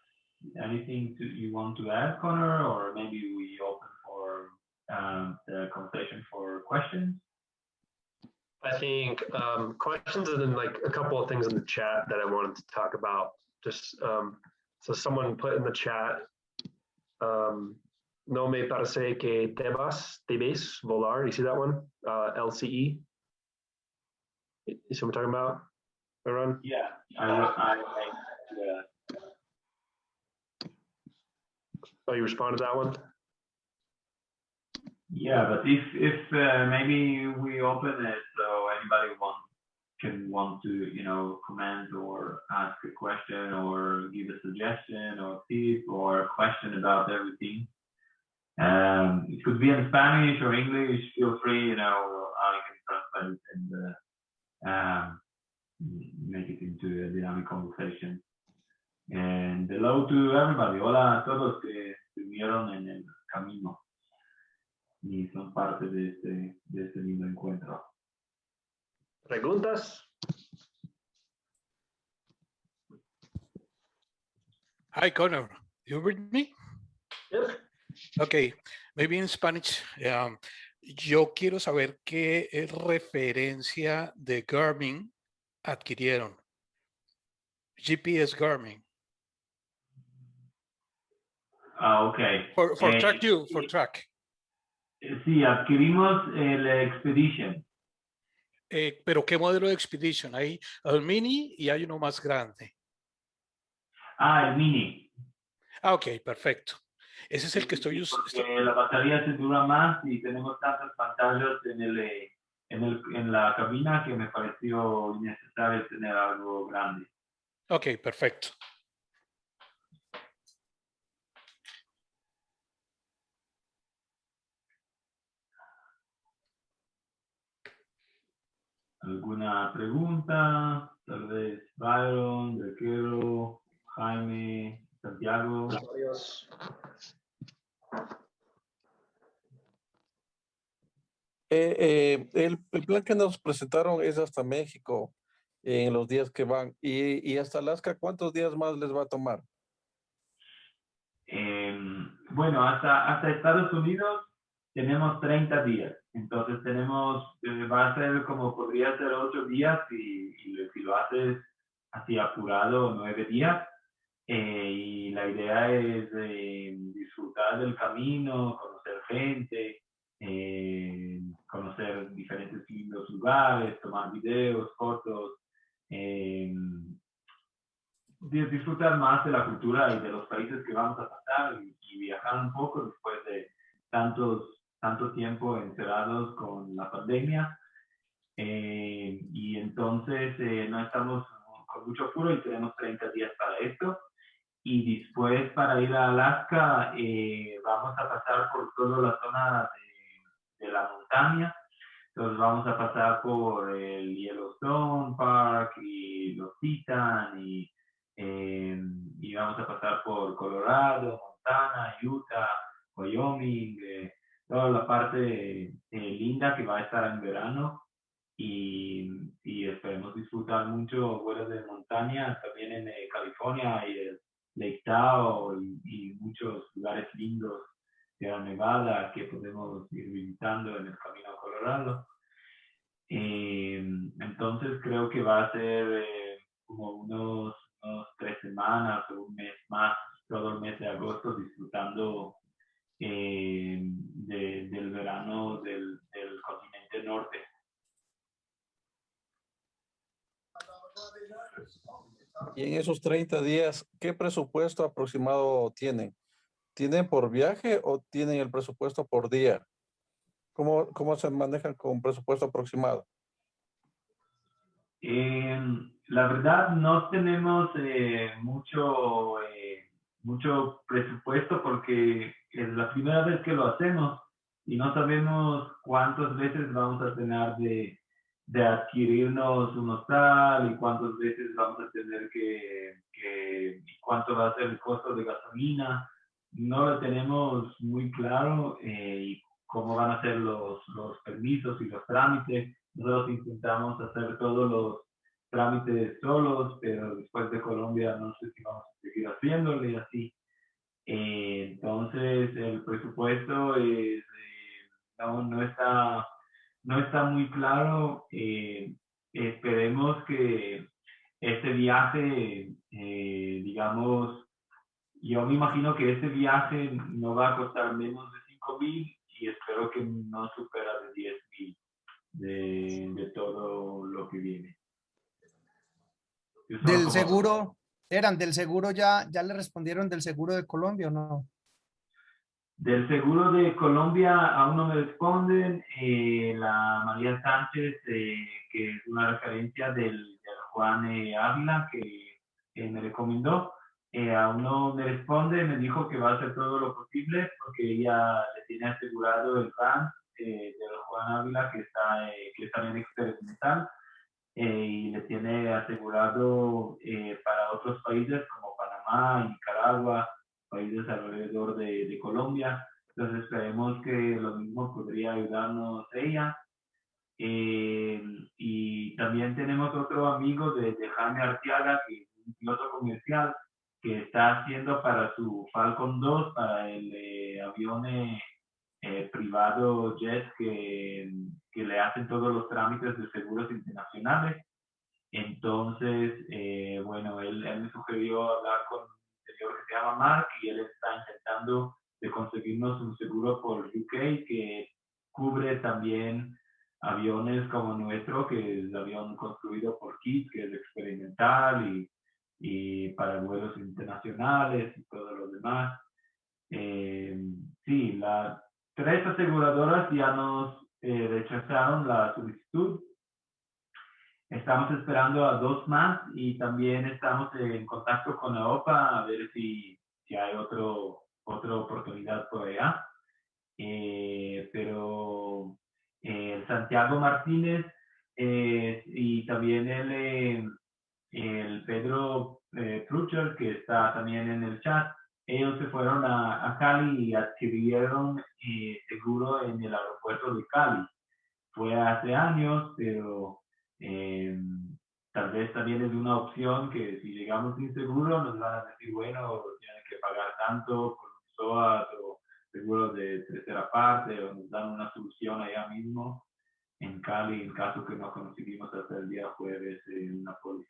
anything you want to add, Connor, or maybe we open for the conversation for questions? I think questions and then like a couple of things in the chat that I wanted to talk about. Just so someone put in the chat, no me parece que debes volar. You see that one? LCE. You see what I'm talking about? Aaron? Yeah, Oh, you responded to that one? Yeah, but if maybe we open it so anybody want to comment or ask a question or give a suggestion or tip or a question about everything. It could be in Spanish or English. Feel free, I can translate it and make it into a dynamic conversation. And hello to everybody. Hola a todos que estuvieron en el camino y son parte de este lindo encuentro. ¿Preguntas? Hi, Connor. You read me? Yes. Okay, maybe in Spanish. Yo quiero saber qué referencia de Garmin adquirieron. GPS Garmin. Okay. For track. Sí, adquirimos el Expedition. Pero ¿qué modelo de Expedition? Hay el Mini y hay uno más grande. El Mini. Ok, perfecto. Ese es el que estoy usando. Porque la batería se dura más y tenemos tantas pantallas en la cabina que me pareció innecesario tener algo grande. Ok, perfecto. ¿Alguna pregunta? Tal vez Byron, Requero, Jaime, Santiago. Adiós. El plan que nos presentaron es hasta México en los días que van y hasta Alaska, ¿cuántos días más les va a tomar? Bueno, hasta Estados Unidos tenemos 30 días, entonces va a ser como podría ser 8 días y si lo haces así apurado 9 días. Y la idea es disfrutar del camino, conocer gente, conocer diferentes lindos lugares, tomar videos, fotos, disfrutar más de la cultura y de los países que vamos a pasar y viajar un poco después de tanto tiempo encerrados con la pandemia. Y entonces no estamos con mucho apuro y tenemos 30 días para esto. Y después para ir a Alaska vamos a pasar por toda la zona de la montaña. Entonces vamos a pasar por el Yellowstone Park y los Teton y vamos a pasar por Colorado, Montana, Utah, Wyoming, toda la parte linda que va a estar en verano y esperemos disfrutar mucho vuelos de montaña también en California y el Lake Tahoe y muchos lugares lindos de la Nevada que podemos ir visitando en el camino a Colorado. Entonces creo que va a ser como unos 3 semanas o un mes más todo el mes de agosto disfrutando del verano del continente norte. Y en esos 30 días, ¿qué presupuesto aproximado tienen? ¿Tienen por viaje o tienen el presupuesto por día? ¿Cómo se manejan con presupuesto aproximado? La verdad no tenemos mucho presupuesto porque es la primera vez que lo hacemos y no sabemos cuántas veces vamos a tener de adquirirnos un hostal y cuántas veces vamos a tener y cuánto va a ser el costo de gasolina. No lo tenemos muy claro y cómo van a ser los permisos y los trámites. Nosotros intentamos hacer todos los trámites solos, pero después de Colombia no sé si vamos a seguir haciéndole así. Entonces el presupuesto no está muy claro. Esperemos que este viaje, digamos, yo me imagino que este viaje no va a costar menos de 5.000 y espero que no supera de 10.000 de todo lo que viene. Del seguro, del seguro ya le respondieron del seguro de Colombia o no? Del seguro de Colombia aún no me responden. La María Sánchez, que es una referencia del Juan Ávila, que me recomendó, aún no me responde. Me dijo que va a hacer todo lo posible porque ella le tiene asegurado el RAN del Juan Ávila, que es también experimental, y le tiene asegurado para otros países como Panamá, Nicaragua, países alrededor de Colombia. Entonces esperemos que lo mismo podría ayudarnos ella. Y también tenemos otro amigo de Jaime Arteaga, que es un piloto comercial, que está haciendo para su Falcon 2, para el avión privado jet que le hacen todos los trámites de seguros internacionales. Entonces, bueno, él me sugirió hablar con un señor que se llama Mark y él está intentando de conseguirnos un seguro por UK que cubre también aviones como Nuestro, que es el avión construido por KIT, que es experimental y para vuelos internacionales y todo lo demás. Sí, las 3 aseguradoras ya nos rechazaron la solicitud. Estamos esperando a 2 más y también estamos en contacto con la OPA a ver si hay otra oportunidad por allá. Pero Santiago Martínez y también el Pedro Prucher, que está también en el chat, ellos se fueron a Cali y adquirieron seguro en el aeropuerto de Cali. Fue hace años, pero tal vez también es una opción que si llegamos sin seguro nos van a decir, bueno, tienen que pagar tanto por un SOAT o seguro de tercera parte, o nos dan una solución allá mismo en Cali en caso que no conseguimos hasta el día jueves una póliza.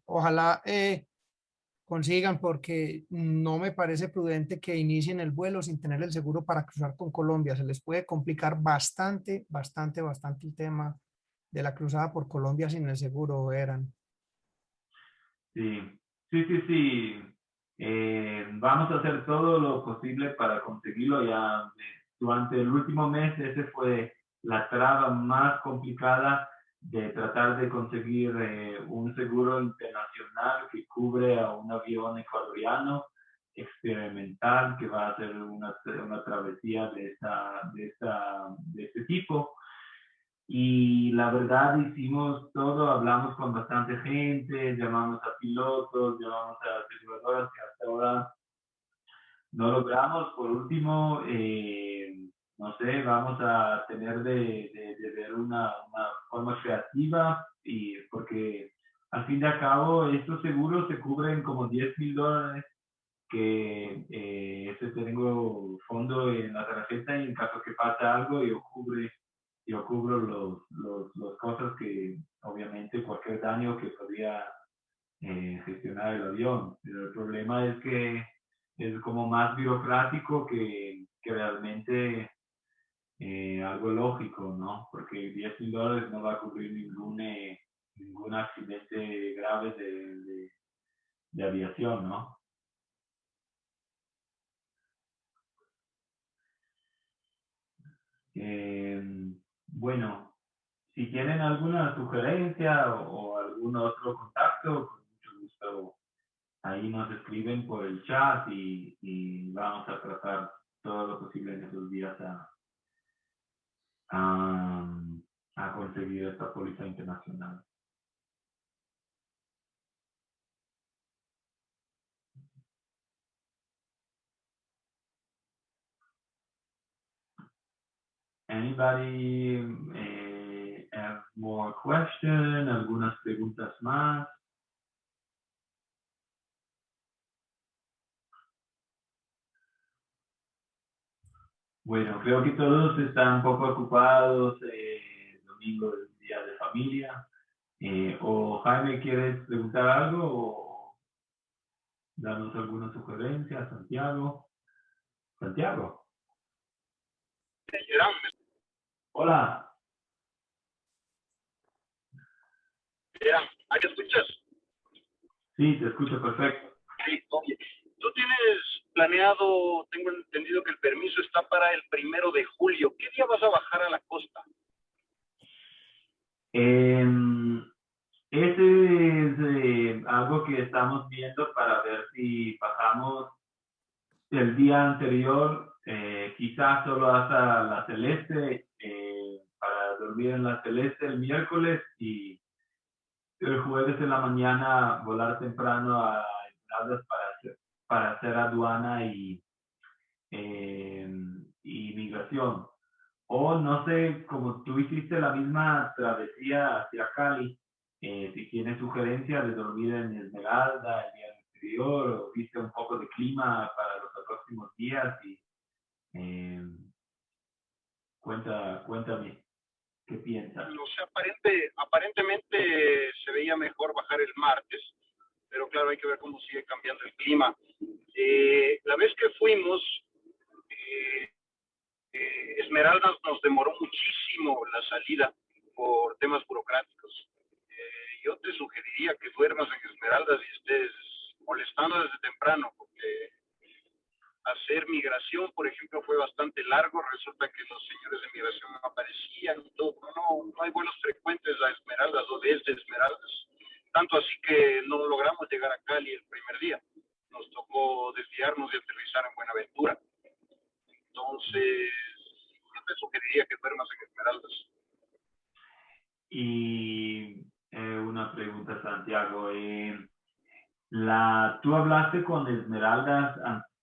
Ojalá consigan, porque no me parece prudente que inicien el vuelo sin tener el seguro para cruzar con Colombia. Se les puede complicar bastante el tema de la cruzada por Colombia sin el seguro, Eran. Sí. Vamos a hacer todo lo posible para conseguirlo. Ya durante el último mes, ese fue la traba más complicada de tratar de conseguir un seguro internacional que cubre a un avión ecuatoriano experimental que va a hacer una travesía de este tipo. Y la verdad hicimos todo, hablamos con bastante gente, llamamos a pilotos, llamamos a aseguradoras que hasta ahora no logramos. Por último, no sé, vamos a tener de ver una forma creativa y porque al fin y al cabo estos seguros se cubren como $10,000 que tengo fondo en la tarjeta y en caso que pase algo yo cubre yo cubro los cosas que, obviamente, cualquier daño que podría gestionar el avión. Pero el problema es que es como más burocrático que realmente algo lógico, ¿no? Porque $10,000 no va a cubrir ningún accidente grave de aviación, ¿no? Bueno, si tienen alguna sugerencia o algún otro contacto, con mucho gusto ahí nos escriben por el chat y vamos a tratar todo lo posible en esos días a conseguir esta póliza internacional. Anybody have more questions? ¿Algunas preguntas más? Bueno, creo que todos están un poco ocupados. Domingo es día de familia. O Jaime, ¿quieres preguntar algo o darnos alguna sugerencia? Santiago. Santiago. Hola. ¿Me escuchas? Sí, te escucho perfecto. Sí, oye. Tú tienes planeado, tengo entendido que el permiso está para el 1 de julio. ¿Qué día vas a bajar a la costa? Ese es algo que estamos viendo para ver si bajamos el día anterior, quizás solo hasta la Celeste, para dormir en la Celeste el miércoles y el jueves en la mañana volar temprano a Esmeraldas para hacer aduana y migración. O no sé, como tú hiciste la misma travesía hacia Cali, si tienes sugerencia de dormir en Esmeralda el día anterior o viste un poco de clima para los próximos días y cuéntame, ¿qué piensas? No sé, aparentemente se veía mejor bajar el martes, pero claro, hay que ver cómo sigue cambiando el clima. La vez que fuimos, Esmeraldas nos demoró muchísimo la salida por temas burocráticos. Yo te sugeriría que duermas en Esmeraldas y estés molestando desde temprano, porque hacer migración, por ejemplo, fue bastante largo. Resulta que los señores de migración no aparecían y todo. No hay vuelos frecuentes a Esmeraldas o desde Esmeraldas. Tanto así que no logramos llegar a Cali el primer día. Nos tocó desviarnos y aterrizar en Buenaventura. Entonces, yo te sugeriría que duermas en Esmeraldas. Y una pregunta, Santiago. ¿Tú hablaste con Esmeraldas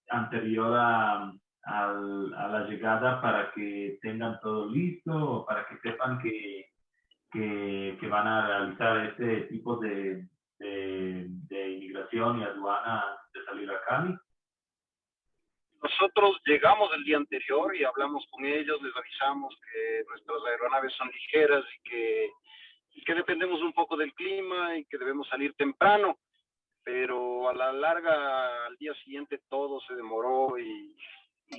anterior a la llegada para que tengan todo listo o para que sepan que van a realizar este tipo de inmigración y aduana antes de salir a Cali? Nosotros llegamos el día anterior y hablamos con ellos, les avisamos que nuestras aeronaves son ligeras y que dependemos un poco del clima y que debemos salir temprano, pero a la larga, al día siguiente todo se demoró y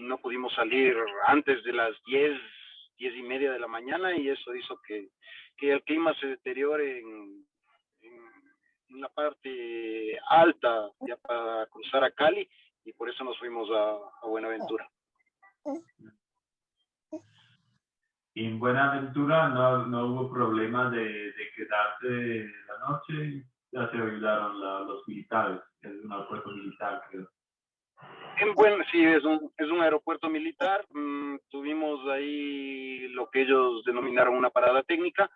no pudimos salir antes de las 10:30 de la mañana, y eso hizo que el clima se deteriore en la parte alta ya para cruzar a Cali, y por eso nos fuimos a Buenaventura. Y en Buenaventura no hubo problema de quedarse la noche, ya se ayudaron los militares, es un aeropuerto militar, creo. Sí, es un aeropuerto militar. Tuvimos ahí lo que ellos denominaron una parada técnica.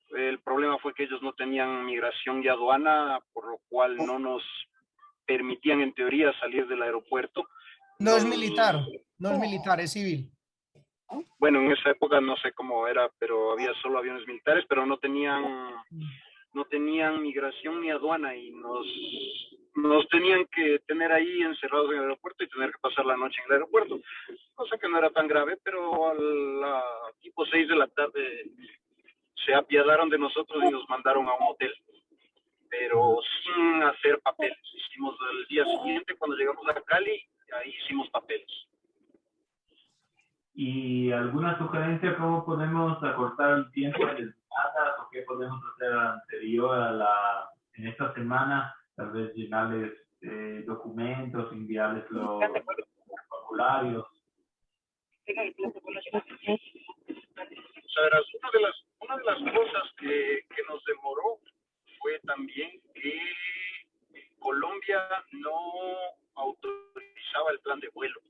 El problema fue que ellos no tenían migración y aduana, por lo cual no nos permitían en teoría salir del aeropuerto. No es militar, es civil. Bueno, en esa época no sé cómo era, pero había solo aviones militares, pero no tenían migración ni aduana, y nos tenían que tener ahí encerrados en el aeropuerto y tener que pasar la noche en el aeropuerto, cosa que no era tan grave, pero al tipo 6 de la tarde se apiadaron de nosotros y nos mandaron a un hotel, pero sin hacer papeles. Hicimos el día siguiente, cuando llegamos a Cali, ahí hicimos papeles. ¿Y alguna sugerencia cómo podemos acortar el tiempo en Esmeraldas o qué podemos hacer anterior en esta semana? Tal vez llenarles documentos, enviarles los formularios. Sabrás, una de las cosas que nos demoró fue también que Colombia no autorizaba el plan de vuelo.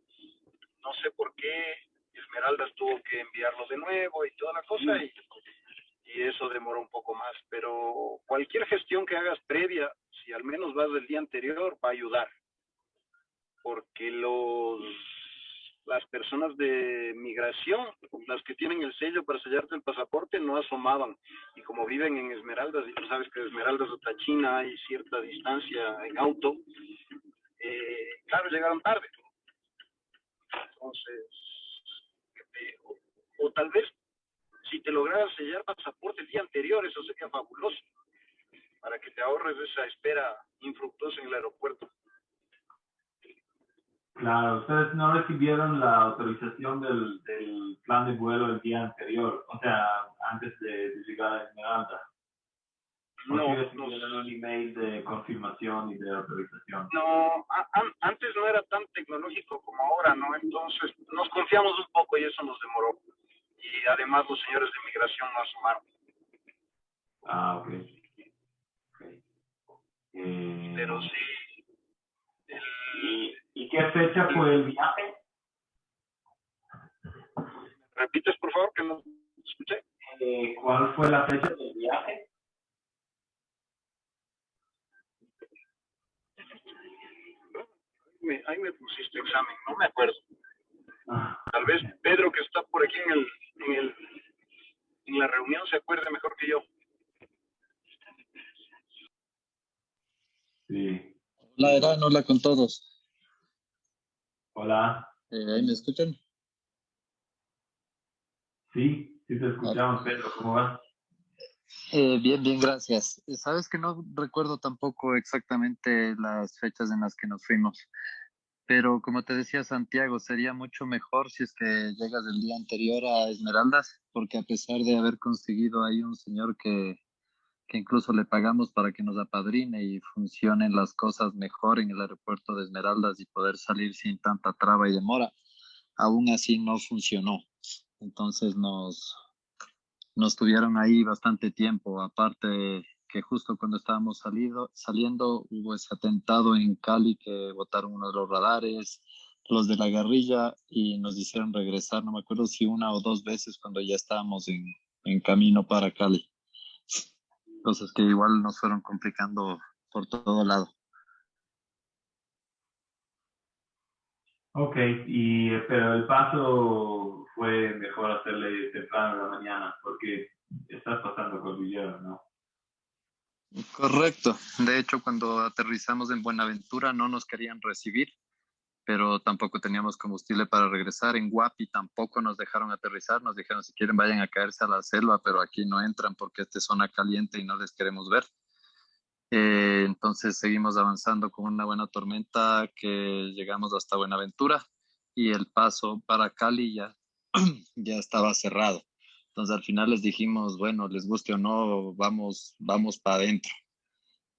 No sé por qué Esmeraldas tuvo que enviarlo de nuevo y toda la cosa, y eso demoró un poco más. Pero cualquier gestión que hagas previa, si al menos vas del día anterior, va a ayudar. Porque las personas de migración, las que tienen el sello para sellarte el pasaporte, no asomaban. Y como viven en Esmeraldas, y tú sabes que de Esmeraldas hasta China hay cierta distancia en auto, claro, llegaron tarde. Entonces, o tal vez si te lograras sellar pasaporte el día anterior, eso sería fabuloso, para que te ahorres esa espera infructuosa en el aeropuerto. Claro, ustedes no recibieron la autorización del plan de vuelo el día anterior, o sea, antes de llegar a Esmeralda. ¿O sí recibieron un email de confirmación y de autorización? No, antes no era tan tecnológico como ahora, ¿no? Entonces nos confiamos un poco y eso nos demoró. Y además los señores de migración no asomaron. Ah, ok. Okay. Pero sí. ¿Y qué fecha fue el viaje? ¿Repites, por favor, que no escuché? ¿Cuál fue la fecha del viaje? Ahí me pusiste examen, no me acuerdo. Ah, Tal vez Pedro, que está por aquí en la reunión, se acuerde mejor que yo. sí. Hola, Eran, hola con todos. Hola. ¿Ahí me escuchan? Sí, sí te escuchamos, Pedro. ¿Cómo vas? Bien, bien, gracias. Sabes que no recuerdo tampoco exactamente las fechas en las que nos fuimos, pero como te decía Santiago, sería mucho mejor si es que llegas el día anterior a Esmeraldas, porque a pesar de haber conseguido ahí un señor que incluso le pagamos para que nos apadrine y funcionen las cosas mejor en el aeropuerto de Esmeraldas y poder salir sin tanta traba y demora, aún así no funcionó. Entonces nos tuvieron ahí bastante tiempo, aparte que justo cuando estábamos saliendo hubo ese atentado en Cali que botaron uno de los radares, los de la guerrilla, y nos hicieron regresar, no me acuerdo si una o dos veces cuando ya estábamos en camino para Cali. Cosas que igual nos fueron complicando por todo lado. Ok, pero el paso fue mejor hacerle temprano en la mañana porque estás pasando cordillera, ¿no? Correcto. De hecho, cuando aterrizamos en Buenaventura no nos querían recibir, pero tampoco teníamos combustible para regresar. En Guapi tampoco nos dejaron aterrizar, nos dijeron si quieren vayan a caerse a la selva, pero aquí no entran porque esta es zona caliente y no les queremos ver. Entonces seguimos avanzando con una buena tormenta que llegamos hasta Buenaventura y el paso para Cali ya estaba cerrado. Entonces al final les dijimos, bueno, les guste o no, vamos para adentro.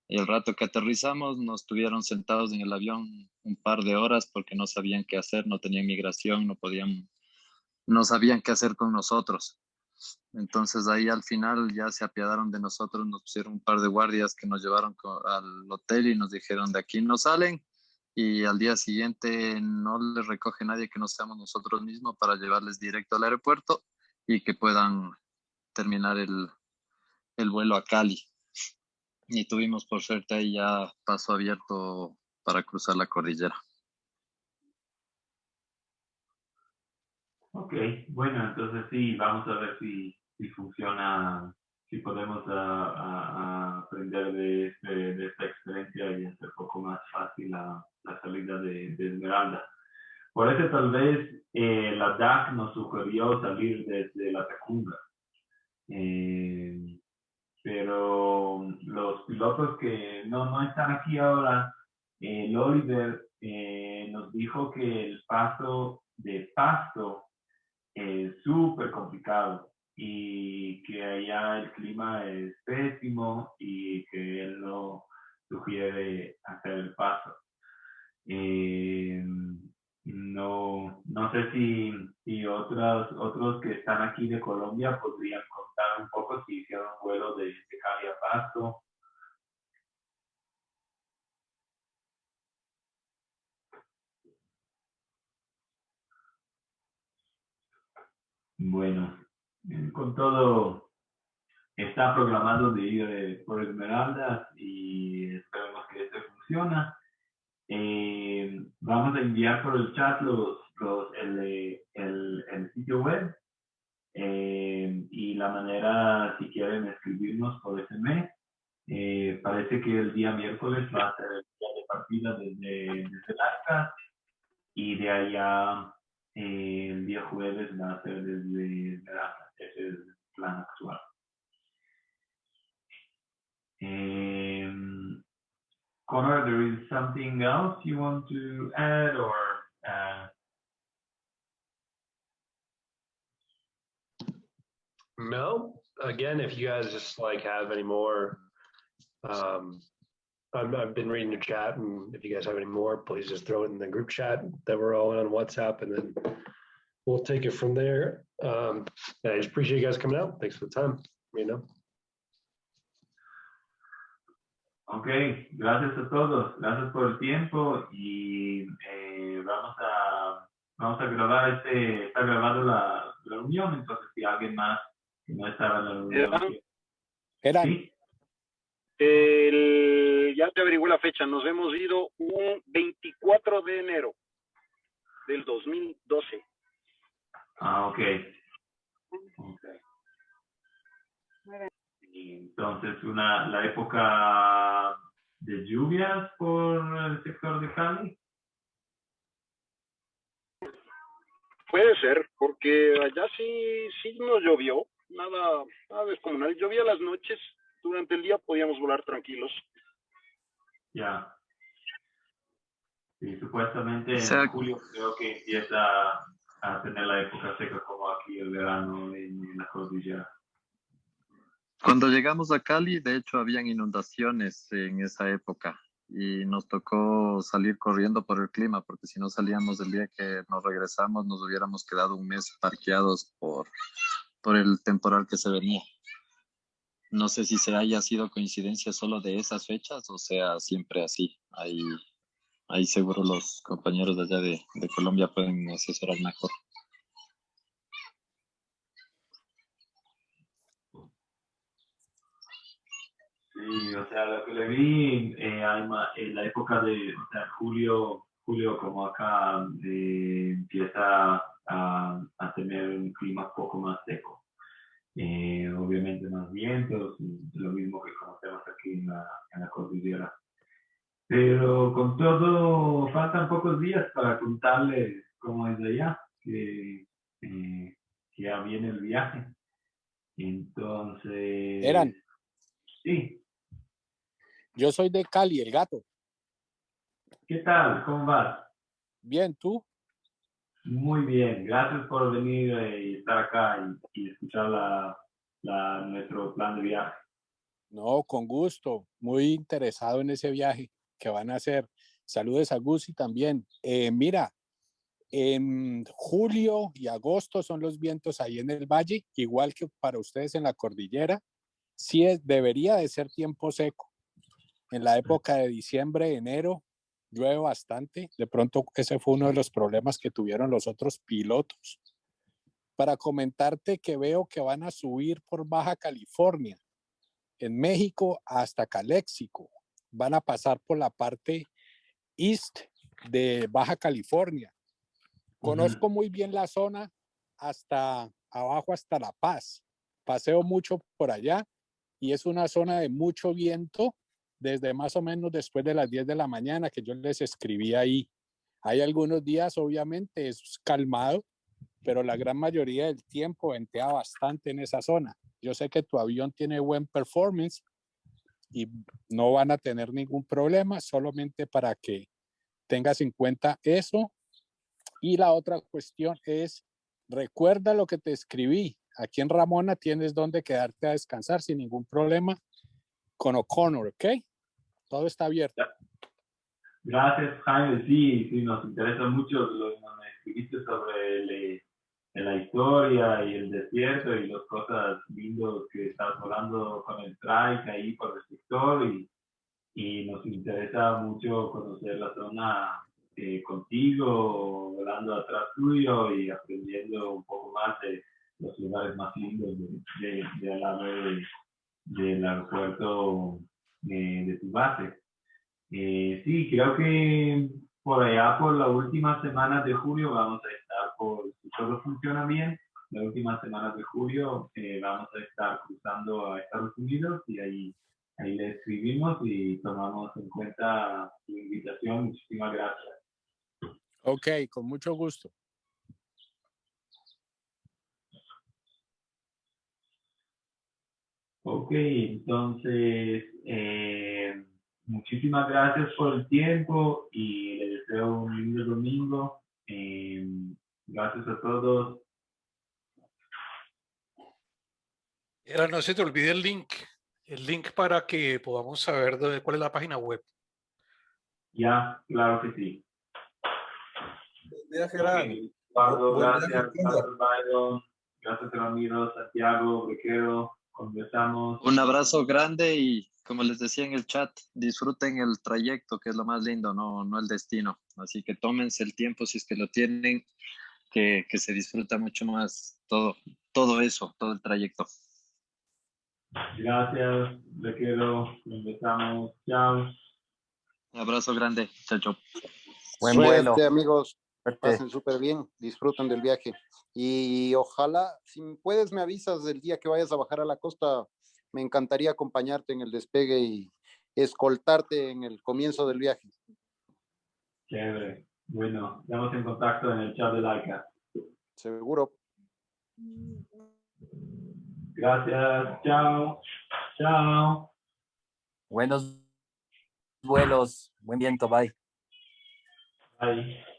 Y el rato que aterrizamos nos tuvieron sentados en el avión un par de horas porque no sabían qué hacer, no tenían migración, no sabían qué hacer con nosotros. Entonces ahí al final ya se apiadaron de nosotros, nos pusieron un par de guardias que nos llevaron al hotel y nos dijeron de aquí no salen y al día siguiente no les recoge nadie que no seamos nosotros mismos para llevarles directo al aeropuerto y que puedan terminar el vuelo a Cali. Y tuvimos por suerte ahí ya paso abierto para cruzar la cordillera. Ok, bueno, entonces sí, vamos a ver si funciona, si podemos aprender de esta experiencia y hacer un poco más fácil la salida de Esmeralda. Por eso tal vez la DAC nos sugirió salir desde la segunda. Pero los pilotos que no están aquí ahora, el Oliver nos dijo que el paso de Pasto es súper complicado y que allá el clima es pésimo y que él no sugiere hacer el paso. No sé si otros que están aquí de Colombia podrían contar un poco si hicieron un vuelo de Cali a Pasto. Bueno, con todo, está programado de ir por Esmeraldas y esperemos que esto funcione. Vamos a enviar por el chat el sitio web y la manera, si quieren escribirnos por SMS. Parece que el día miércoles va a ser el día de partida desde Caracas y de allá el día jueves va a ser desde Caracas. Ese es el plan actual. Connor, there is something else you want to add or No, again, if you guys just like have any more, I've been reading your chat, and if you guys have any more, please just throw it in the group chat that we're all on WhatsApp, and then we'll take it from there. I just appreciate you guys coming out. Thanks for the time. Ok, gracias a todos, gracias por el tiempo y vamos a grabar está grabado la reunión, entonces si alguien más que no estaba en la reunión. ¿Sí? Ya te averigué la fecha, nos hemos ido un 24 de enero del 2012. Ah, ok. Entonces, la época de lluvias por el sector de Cali. Puede ser, porque allá sí no llovió, nada descomunal. Llovía las noches, durante el día podíamos volar tranquilos. Ya. Sí, supuestamente O sea, en julio creo que empieza a tener la época seca como aquí el verano en la cordillera. cuando llegamos a Cali, de hecho, habían inundaciones en esa época y nos tocó salir corriendo por el clima, porque si no salíamos el día que nos regresamos, nos hubiéramos quedado un mes parqueados por el temporal que se venía. No sé si se haya sido coincidencia solo de esas fechas o sea siempre así. Ahí seguro los compañeros de allá de Colombia pueden asesorar mejor. Sí, o sea, lo que le vi en la época de, o sea, julio como acá empieza a tener un clima un poco más seco. Obviamente más vientos, lo mismo que conocemos aquí en la cordillera. Pero con todo, faltan pocos días para contarles cómo es allá, que ya viene el viaje. Entonces, sí. Yo soy de Cali, el gato. ¿Qué tal? ¿Cómo vas? Bien, ¿tú? Muy bien. Gracias por venir y estar acá y escuchar nuestro plan de viaje. No, con gusto. Muy interesado en ese viaje que van a hacer. Saludos a Gusi también. Mira, en julio y agosto son los vientos ahí en el valle, igual que para ustedes en la cordillera. Sí, debería de ser tiempo seco. En la época de diciembre, enero, llueve bastante. De pronto ese fue uno de los problemas que tuvieron los otros pilotos. Para comentarte que veo que van a subir por Baja California, en México hasta Caléxico. Van a pasar por la parte east de Baja California. Conozco muy bien la zona hasta abajo, hasta La Paz. Paseo mucho por allá y es una zona de mucho viento desde más o menos después de las 10 de la mañana que yo les escribí ahí Hay algunos días, obviamente, es calmado, pero la gran mayoría del tiempo ventea bastante en esa zona. Yo sé que tu avión tiene buen performance y no van a tener ningún problema, solamente para que tengas en cuenta eso. Y la otra cuestión es, recuerda lo que te escribí. Aquí en Ramona tienes donde quedarte a descansar sin ningún problema con O'Connor, ¿ok? Todo está abierto. Gracias, Jaime. Sí, sí, nos interesa mucho lo que nos escribiste sobre la historia y el desierto y las cosas lindas que estás volando con el trike ahí por el sector y nos interesa mucho conocer la zona contigo, volando atrás tuyo y aprendiendo un poco más de los lugares más lindos de al lado del aeropuerto de tu base. Sí, creo que por allá por la última semana de julio vamos a estar, si todo funciona bien, la última semana de julio vamos a estar cruzando a Estados Unidos y ahí le escribimos y tomamos en cuenta su invitación. Muchísimas gracias. Ok, con mucho gusto. Ok, entonces, muchísimas gracias por el tiempo y les deseo un lindo domingo. Gracias a todos. Era, no se te olvide el link para que podamos saber cuál es la página web. Ya, claro que sí. Viaje, Okay, Eduardo, buen gracias. viaje, Gracias, Byron. Gracias, Ramiro, Santiago, Requero. Conversamos. Un abrazo grande y como les decía en el chat, disfruten el trayecto, que es lo más lindo, no el destino. Así que tómense el tiempo si es que lo tienen, que se disfruta mucho más todo eso, todo el trayecto. Gracias, Requero. Conversamos. Chao. Un abrazo grande, chao, chao. Buen vuelo. Suerte, amigos. Suerte. Pasen súper bien, disfruten del viaje. Y ojalá, si puedes, me avisas del día que vayas a bajar a la costa. Me encantaría acompañarte en el despegue y escoltarte en el comienzo del viaje. Chévere. Bueno, estamos en contacto en el chat de Laika. Seguro. Gracias. Chao. Chao. Buenos vuelos. Buen viento. Bye. Bye.